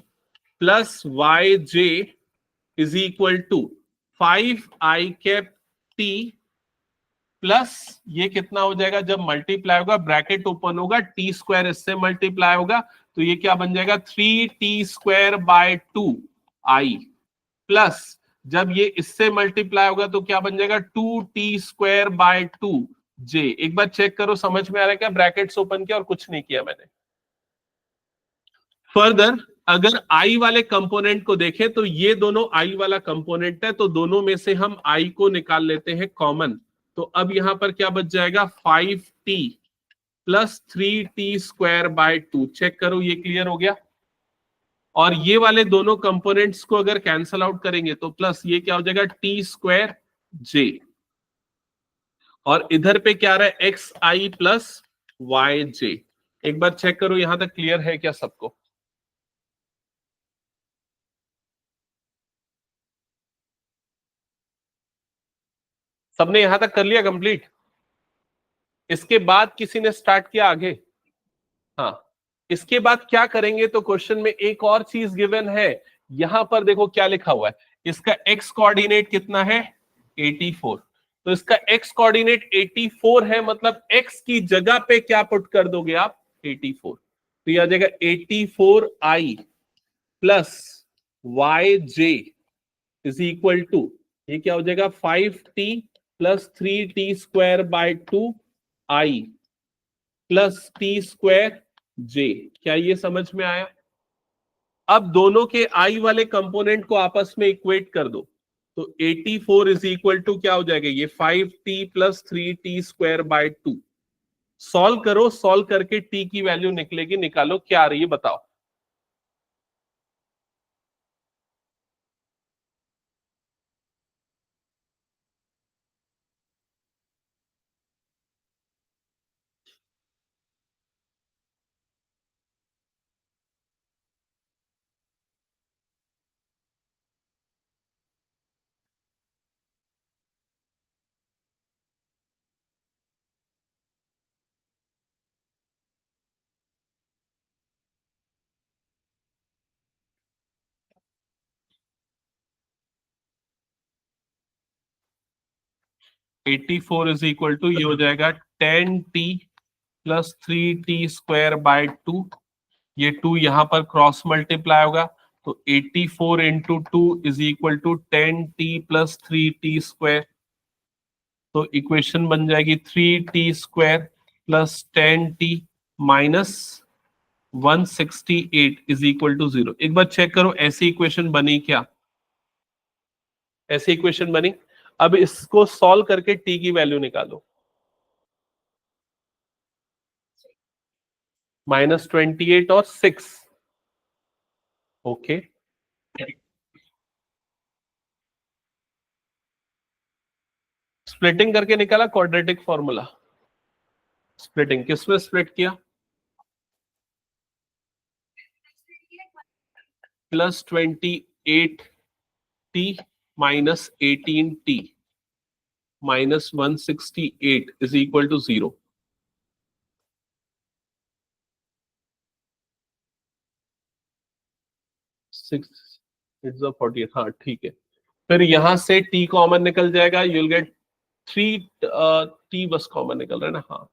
plus Y j is equal to 5i cap t plus, ये कितना हो जाएगा जब मल्टीप्लाई होगा, ब्रैकेट ओपन होगा, टी स्क्वायर इससे मल्टीप्लाई होगा, तो ये क्या बन जाएगा? 3t² बाय 2i प्लस, जब ये इससे मल्टीप्लाई होगा तो क्या बन जाएगा? 2t² bye 2j। एक बार चेक करो समझ में आ रहा है क्या? ब्रैकेट्स ओपन किया और कुछ नहीं किया मैंने। फर्दर अगर आई वाले कंपोनेंट को देखें तो ये दोनों आई वाला कंपोनेंट है, तो दोनों में से हम आई को निकाल लेते हैं कॉमन। तो अब यहां पर क्या बच जाएगा? 5t plus 3t² bye 2। Check करो ये क्लियर हो गया। और ये वाले दोनों कंपोनेंट्स को अगर कैंसल आउट करेंगे तो प्लस ये क्या हो जाएगा? t²j, और इधर पे क्या आ रहा है? एक्स आई प्लस वाई जे। एक बार चेक करो यहां तक क्लियर है क्या सबको? सबने यहां तक कर लिया कंप्लीट? इसके बाद किसी ने स्टार्ट किया आगे? हाँ, इसके बाद क्या करेंगे? तो क्वेश्चन में एक और चीज गिवन है, यहां पर देखो क्या लिखा हुआ है, इसका एक्स कोऑर्डिनेट कितना है? 84। तो इसका एक्स कोऑर्डिनेट 84 है, मतलब एक्स की जगह पे क्या पुट कर दोगे आप? 84। तो यह आ जाएगा 84i plus Y j is equal to, ये क्या हो जाएगा? 5t plus 3t²बाय 2i plus t²j। क्या ये समझ में आया? अब दोनों के आई वाले कंपोनेंट को आपस में इक्वेट कर दो, तो 84 इज इक्वल टू क्या हो जाएगा? ये 5t प्लस 3t²बाय 2। सॉल्व करो, सॉल्व करके t की वैल्यू निकलेगी, निकालो क्या आ रही है बताओ। Eighty four is equal to, ये हो जाएगा 10t प्लस 3t²बाय 2, ये 2 यहां पर क्रॉस मल्टीप्लाई होगा, तो 84 into 2 is equal to 10t plus 3t²। तो इक्वेशन बन जाएगी 3t² plus 10t minus 168 is equal to 0। एक बार चेक करो ऐसी इक्वेशन बनी क्या? ऐसी इक्वेशन बनी। अब इसको सॉल्व करके t की वैल्यू निकालो, -28 और 6। ओके, स्प्लिटिंग करके निकाला क्वाड्रेटिक फॉर्मूला। स्प्लिटिंग किसमें स्प्लिट किया? +28t minus 18t minus 168 is equal to 0। 6 it's 40, हाँ ठीक है। फिर यहां से t कॉमन निकल जाएगा, you'll get T bus common निकल रहा है ना, हाँ,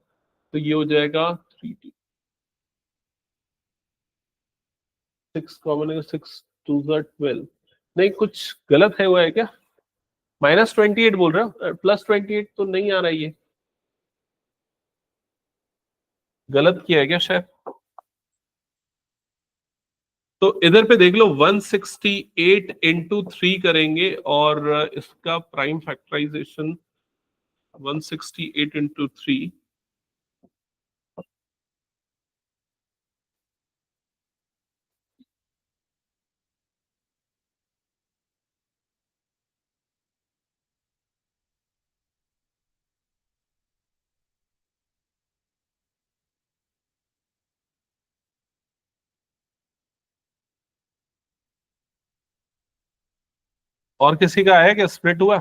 तो ये हो जाएगा 3t, 6 कॉमन है, 6 2 12। नहीं, कुछ गलत है हुआ है क्या? -28 बोल रहे हो, +28 तो नहीं आ रहा है, ये गलत किया है क्या शायद? तो इधर पे देख लो, 168 इंटू 3 करेंगे और इसका प्राइम फैक्टराइजेशन 168 इंटू 3, और किसी का है क्या स्प्लिट हुआ?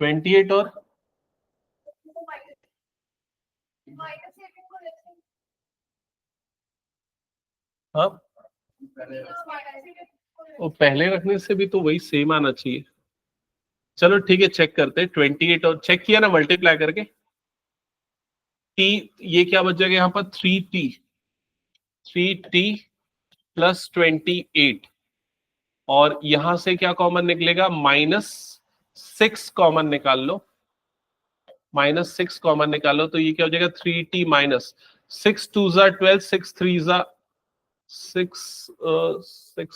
-28 और हाँ, वो पहले रखने से भी तो वही सेम आना चाहिए। चलो ठीक है, चेक करते हैं। 28 और चेक किया ना मल्टीप्लाई करके, टी, ये क्या बच जाएगा यहाँ पर? 3t, 3t +28, और यहां से क्या कॉमन निकलेगा? -6 कॉमन निकाल लो, -6 कॉमन निकालो, तो ये क्या हो जाएगा? 3t माइनस 6 2 12, 6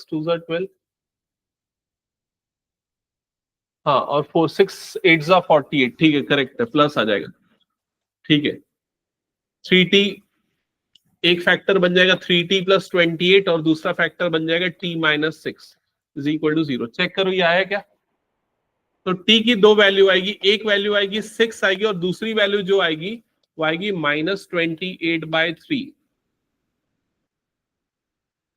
2 12, हाँ, और 4 6 8 48, ठीक है, करेक्ट है, प्लस आ जाएगा। ठीक है, 3t एक फैक्टर बन जाएगा, 3t +28, और दूसरा फैक्टर बन जाएगा t -6 = 0। चेक करो ये आया क्या? तो t की दो वैल्यू आएगी, एक वैल्यू आएगी 6 आएगी, और दूसरी वैल्यू जो आएगी वो आएगी -28/3।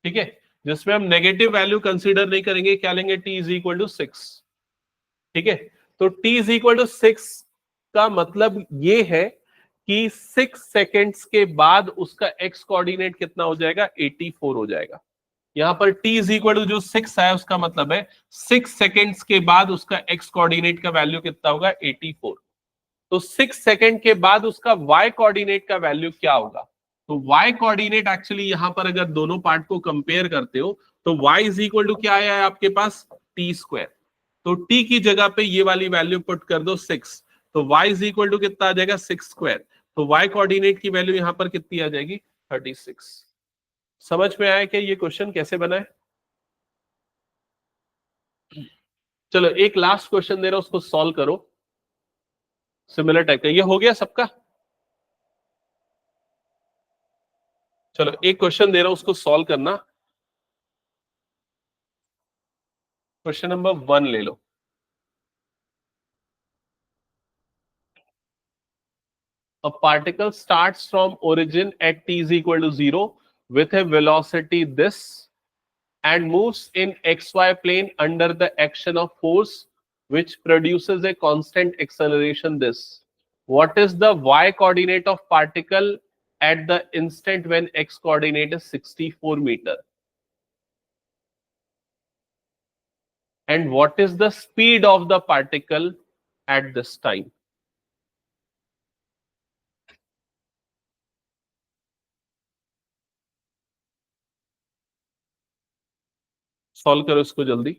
ठीक है, जिसमें हम नेगेटिव वैल्यू कंसीडर नहीं करेंगे, क्या लेंगे? t = 6। ठीक है, तो t = 6 का मतलब ये है कि 6 सेकेंड्स के बाद उसका x कोऑर्डिनेट कितना हो जाएगा? 84 हो जाएगा। यहां पर t जो 6 है, उसका मतलब है 6 सेकेंड्स के बाद उसका x कोऑर्डिनेट का वैल्यू कितना होगा? 84। तो 6 सेकेंड के बाद उसका y कोऑर्डिनेट का वैल्यू क्या होगा? तो y कोऑर्डिनेट एक्चुअली यहां पर अगर दोनों पार्ट को कंपेयर करते हो, तो y क्या आया है आपके पास? t²। तो t की जगह पे ये वाली वैल्यू पुट कर दो 6, तो y कितना आ जाएगा? 6²। तो y कोऑर्डिनेट की वैल्यू यहां पर कितनी आ जाएगी? 36। समझ में आया कि ये क्वेश्चन कैसे बना है? चलो एक लास्ट क्वेश्चन दे रहा हूं, उसको सॉल्व करो। सिमिलर टाइप का ये हो गया सबका। चलो एक क्वेश्चन दे रहा हूं, उसको सॉल्व करना। क्वेश्चन नंबर 1 ले लो। A particle starts from origin at t is equal to 0 with a velocity this and moves in xy plane under the action of force which produces a constant acceleration this. What is the y coordinate of particle at the instant when x coordinate is 64 meter? And what is the speed of the particle at this time? Solve करो इसको जल्दी।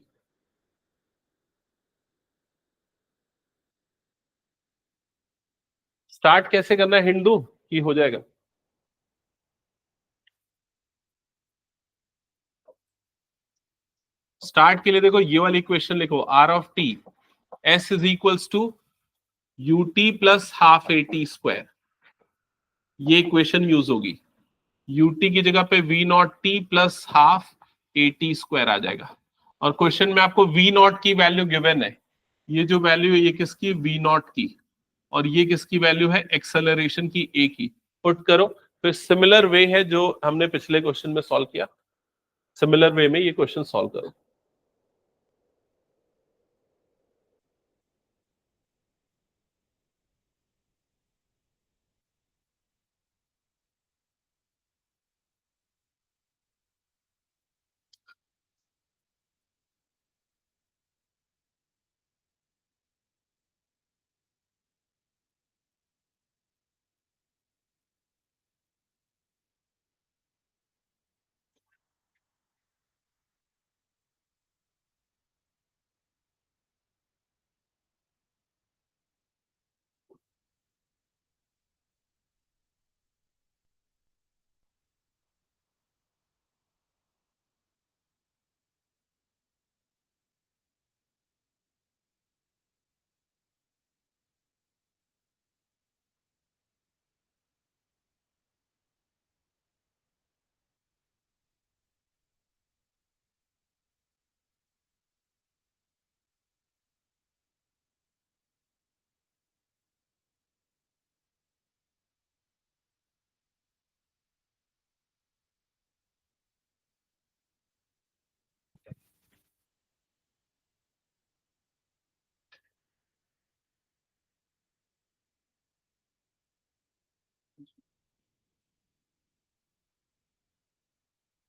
Start कैसे करना है? हिंदू की हो जाएगा। Start के लिए देखो ये वाली इक्वेशन लिखो, r ऑफ t s is equals to ut plus half at²। ये इक्वेशन यूज होगी। ut की जगह पे v0t प्लस हाफ at² आ जाएगा। और क्वेश्चन में आपको v0 की वैल्यू गिवन है। ये जो वैल्यू है ये किसकी? v0 की। और ये किसकी वैल्यू है? एक्सेलरेशन की, a की। पुट करो, फिर सिमिलर वे है जो हमने पिछले क्वेश्चन में सॉल्व किया, सिमिलर वे में ये क्वेश्चन सॉल्व करो।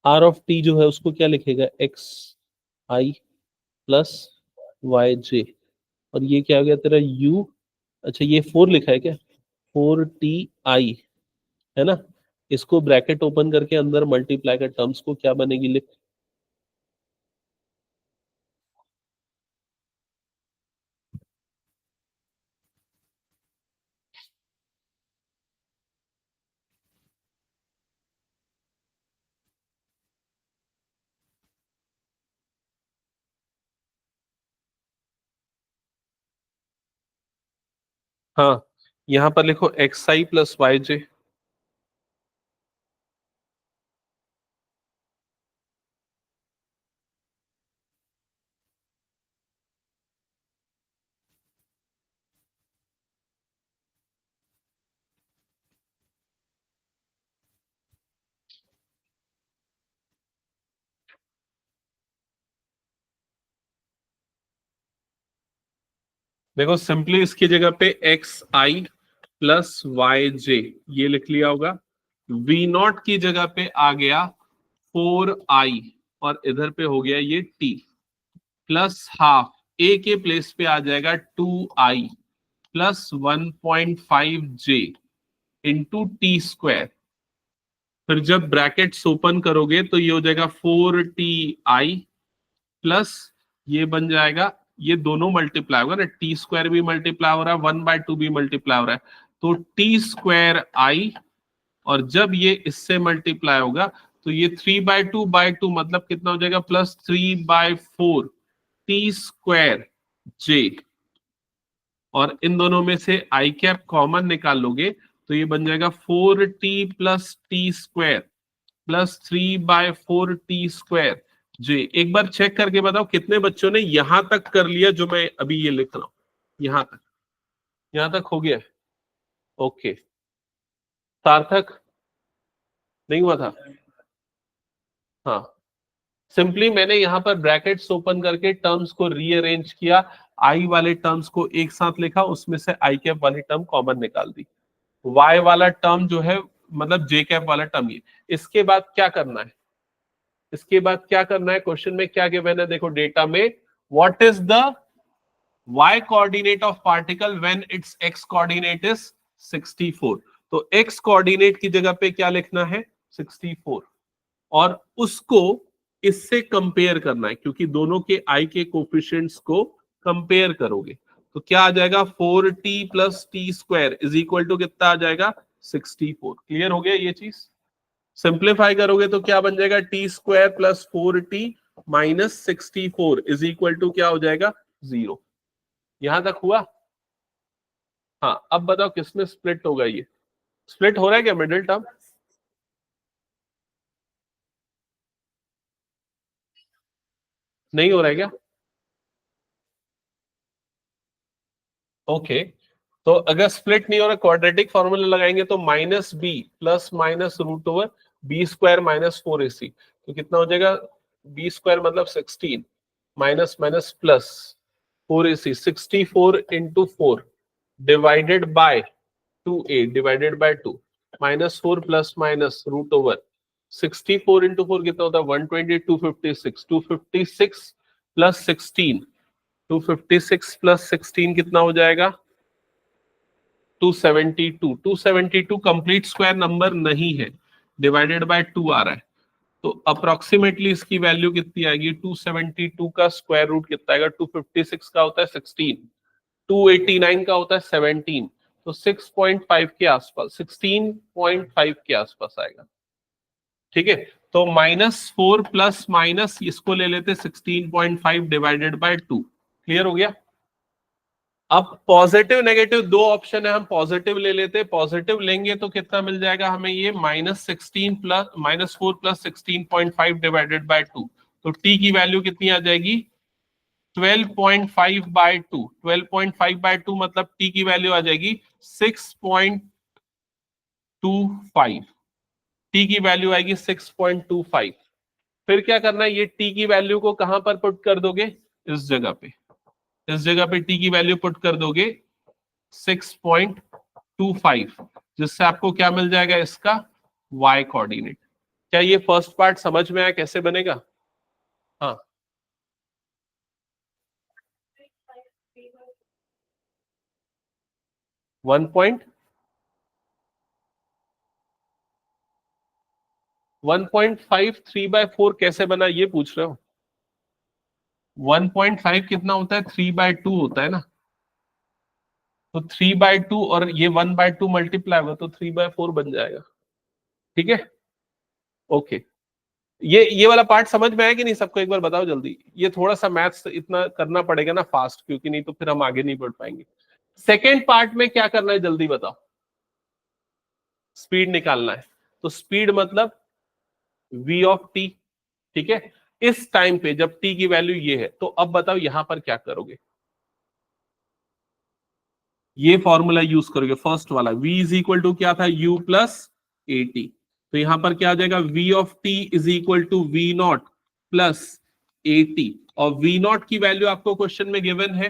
आर ऑफ टी जो है उसको क्या लिखेगा, एक्स आई प्लस वाई जे, और ये क्या हो गया तेरा u, अच्छा ये 4 लिखा है क्या, 4ti, है ना। इसको ब्रैकेट ओपन करके अंदर मल्टीप्लाई कर टर्म्स को क्या बनेगी, लिख। हाँ, यहाँ पर लिखो एक्स आई प्लस वाई जे। देखो सिंपली इसकी जगह पे एक्स आई प्लस वाई जे ये लिख लिया होगा, वी नॉट की जगह पे आ गया 4i, और इधर पे हो गया ये t प्लस हाफ, a के प्लेस पे आ जाएगा 2i plus 1.5j into T square. फिर जब ब्रैकेट्स ओपन करोगे तो ये हो जाएगा 4ti प्लस, ये बन जाएगा, ये दोनों मल्टीप्लाई होगा ना, टी स्क्वायर भी मल्टीप्लाई हो रहा है, 1/2 भी मल्टीप्लाई हो रहा है, तो टी स्क्वायर आई, और जब ये इससे मल्टीप्लाई होगा तो ये 3/2/2 मतलब कितना हो जाएगा, प्लस 3/4 टी स्क्वायर जे, और इन दोनों में से आई कैप कॉमन निकाल लोगे तो ये बन जाएगा 4t plus T square plus 3/4 T square J. एक बार चेक करके बताओ कितने बच्चों ने यहां तक कर लिया जो मैं अभी ये लिख रहा हूं, यहां तक, यहां तक हो गया। ओके, सार्थक नहीं हुआ था। हाँ, सिंपली मैंने यहाँ पर ब्रैकेट्स ओपन करके टर्म्स को रीअरेंज किया, आई वाले टर्म्स को एक साथ लिखा, उसमें से आई कैप वाली टर्म कॉमन निकाल दी, वाई वाला टर्म जो है मतलब जे कैप वाला टर्म ये। इसके बाद क्या करना है, इसके बाद क्या करना है, क्वेश्चन में क्या गिवन है, देखो डेटा में, what is the y coordinate of particle when its x coordinate is 64। तो x कोऑर्डिनेट की जगह पे क्या लिखना है, 64, और उसको इससे कंपेयर करना है, क्योंकि दोनों के i के कोफिशिएंट्स को कंपेयर करोगे तो क्या आ जाएगा, 4t plus T square is equal to कितना आ जाएगा, 64। क्लियर हो गया ये चीज। सिंप्लीफाई करोगे तो क्या बन जाएगा, t square plus 4t minus 64 is equal to क्या हो जाएगा, 0। यहां तक हुआ। हाँ, अब बताओ किसमें स्प्लिट होगा, ये स्प्लिट हो रहा है क्या मिडिल टर्म, नहीं हो रहा है क्या। ओके, तो अगर स्प्लिट नहीं हो रहा, क्वाड्रेटिक फॉर्मूला लगाएंगे तो minus b plus minus root over b square minus 4ac, तो कितना हो जाएगा, बी स्क्वायर मतलब 16 minus minus plus 4ac, 64 into 4 divided by 2a divided by 2 minus 4 plus minus root over 64 into 4 कितना होता है, 120, 256, 256 प्लस 16, 256 प्लस 16 कितना हो जाएगा, 272। 272 कंप्लीट स्क्वायर नंबर नहीं है, डिवाइडेड बाय 2 आ रहा है, तो अप्रोक्सीमेटली इसकी वैल्यू कितनी आएगी, 272 का स्क्वायर रूट कितना आएगा, 256 का होता है 16, 289 का होता है 17, तो 6.5 के आसपास, 16.5 के आसपास आएगा। ठीक है, तो -4 प्लस माइनस इसको ले लेते 16.5 डिवाइडेड बाय 2। क्लियर हो गया। अब पॉजिटिव नेगेटिव दो ऑप्शन है, हम पॉजिटिव ले लेते, पॉजिटिव लेंगे तो कितना मिल जाएगा हमें, ये -4 प्लस 16.5 डिवाइडेड बाय 2, तो टी की वैल्यू कितनी आ जाएगी, 12.5/2, 12.5/2 मतलब टी की वैल्यू आ जाएगी 6.25, टी की वैल्यू आएगी 6.25। फिर क्या करना है, ये टी की वैल्यू को कहां पर पुट कर दोगे, इस जगह पे, इस जगह पे टी की वैल्यू पुट कर दोगे 6.25, जिससे आपको क्या मिल जाएगा, इसका y कोऑर्डिनेट। क्या ये फर्स्ट पार्ट समझ में आया कैसे बनेगा? हाँ, 1.5 3/4 कैसे बना ये पूछ रहे हो? 1.5 कितना होता है? 3/2 होता है ना। तो 3/2 और ये 1/2 मल्टीप्लाई होगा तो 3/4 बन जाएगा। ठीक है, ओके। ये वाला पार्ट समझ में आया कि नहीं सबको? एक बार बताओ जल्दी। ये थोड़ा सा मैथ्स इतना करना पड़ेगा ना फास्ट, क्योंकि नहीं तो फिर हम आगे नहीं बढ़ पाएंगे। सेकेंड पार्ट में क्या करना है जल्दी बताओ। स्पीड निकालना है। तो स्पीड मतलब v ऑफ टी। ठीक है, इस टाइम पे जब t की वैल्यू ये है, तो अब बताओ यहां पर क्या करोगे? ये फॉर्मूला यूज करोगे, फर्स्ट वाला v इज इक्वल टू क्या था? u प्लस ए टी। तो यहां पर क्या आ जाएगा? v of t is equal to v not plus A t. और v नॉट की वैल्यू आपको क्वेश्चन में गिवन है,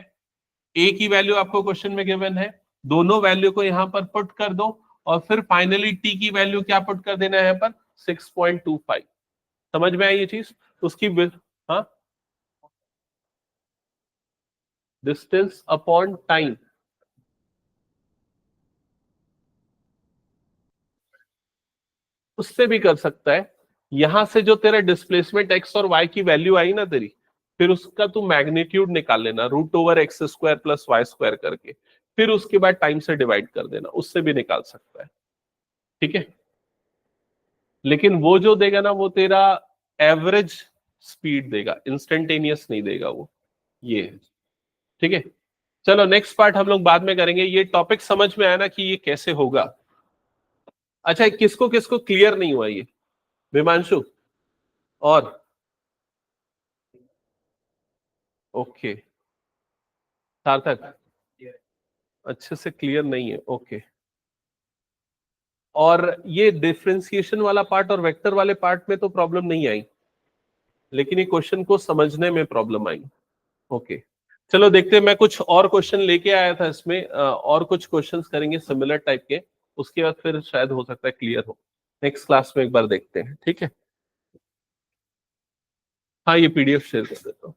a की वैल्यू आपको क्वेश्चन में गिवन है। दोनों वैल्यू को यहां पर पुट कर दो और फिर फाइनली t की वैल्यू क्या पुट कर देना है यहाँ पर? 6.25। समझ में आई ये चीज? उसकी हाँ, डिस्टेंस अपॉन टाइम। उससे भी कर सकता है। यहां से जो तेरा डिस्प्लेसमेंट एक्स और वाई की वैल्यू आई ना तेरी, फिर उसका तू मैग्नीट्यूड निकाल लेना, √x² प्लस y² करके, फिर उसके बाद टाइम से डिवाइड कर देना, उससे भी निकाल सकता है। ठीक है, लेकिन वो जो देगा ना वो तेरा एवरेज स्पीड देगा, इंस्टेंटेनियस नहीं देगा वो। ये है, ठीक है। चलो नेक्स्ट पार्ट हम लोग बाद में करेंगे। ये टॉपिक समझ में आया ना कि ये कैसे होगा? अच्छा, किसको किसको क्लियर नहीं हुआ ये? विमांशु और ओके, सार्थक अच्छे से क्लियर नहीं है, ओके। और ये डिफरेंशिएशन वाला पार्ट और वेक्टर वाले पार्ट में तो प्रॉब्लम नहीं आई, लेकिन ये क्वेश्चन को समझने में प्रॉब्लम आई। ओके, चलो देखते हैं। मैं कुछ और क्वेश्चन लेके आया था इसमें, और कुछ क्वेश्चंस करेंगे सिमिलर टाइप के, उसके बाद फिर शायद हो सकता है क्लियर हो। नेक्स्ट क्लास में एक बार देखते हैं, ठीक है। हाँ, ये पीडीएफ शेयर कर देता हूँ।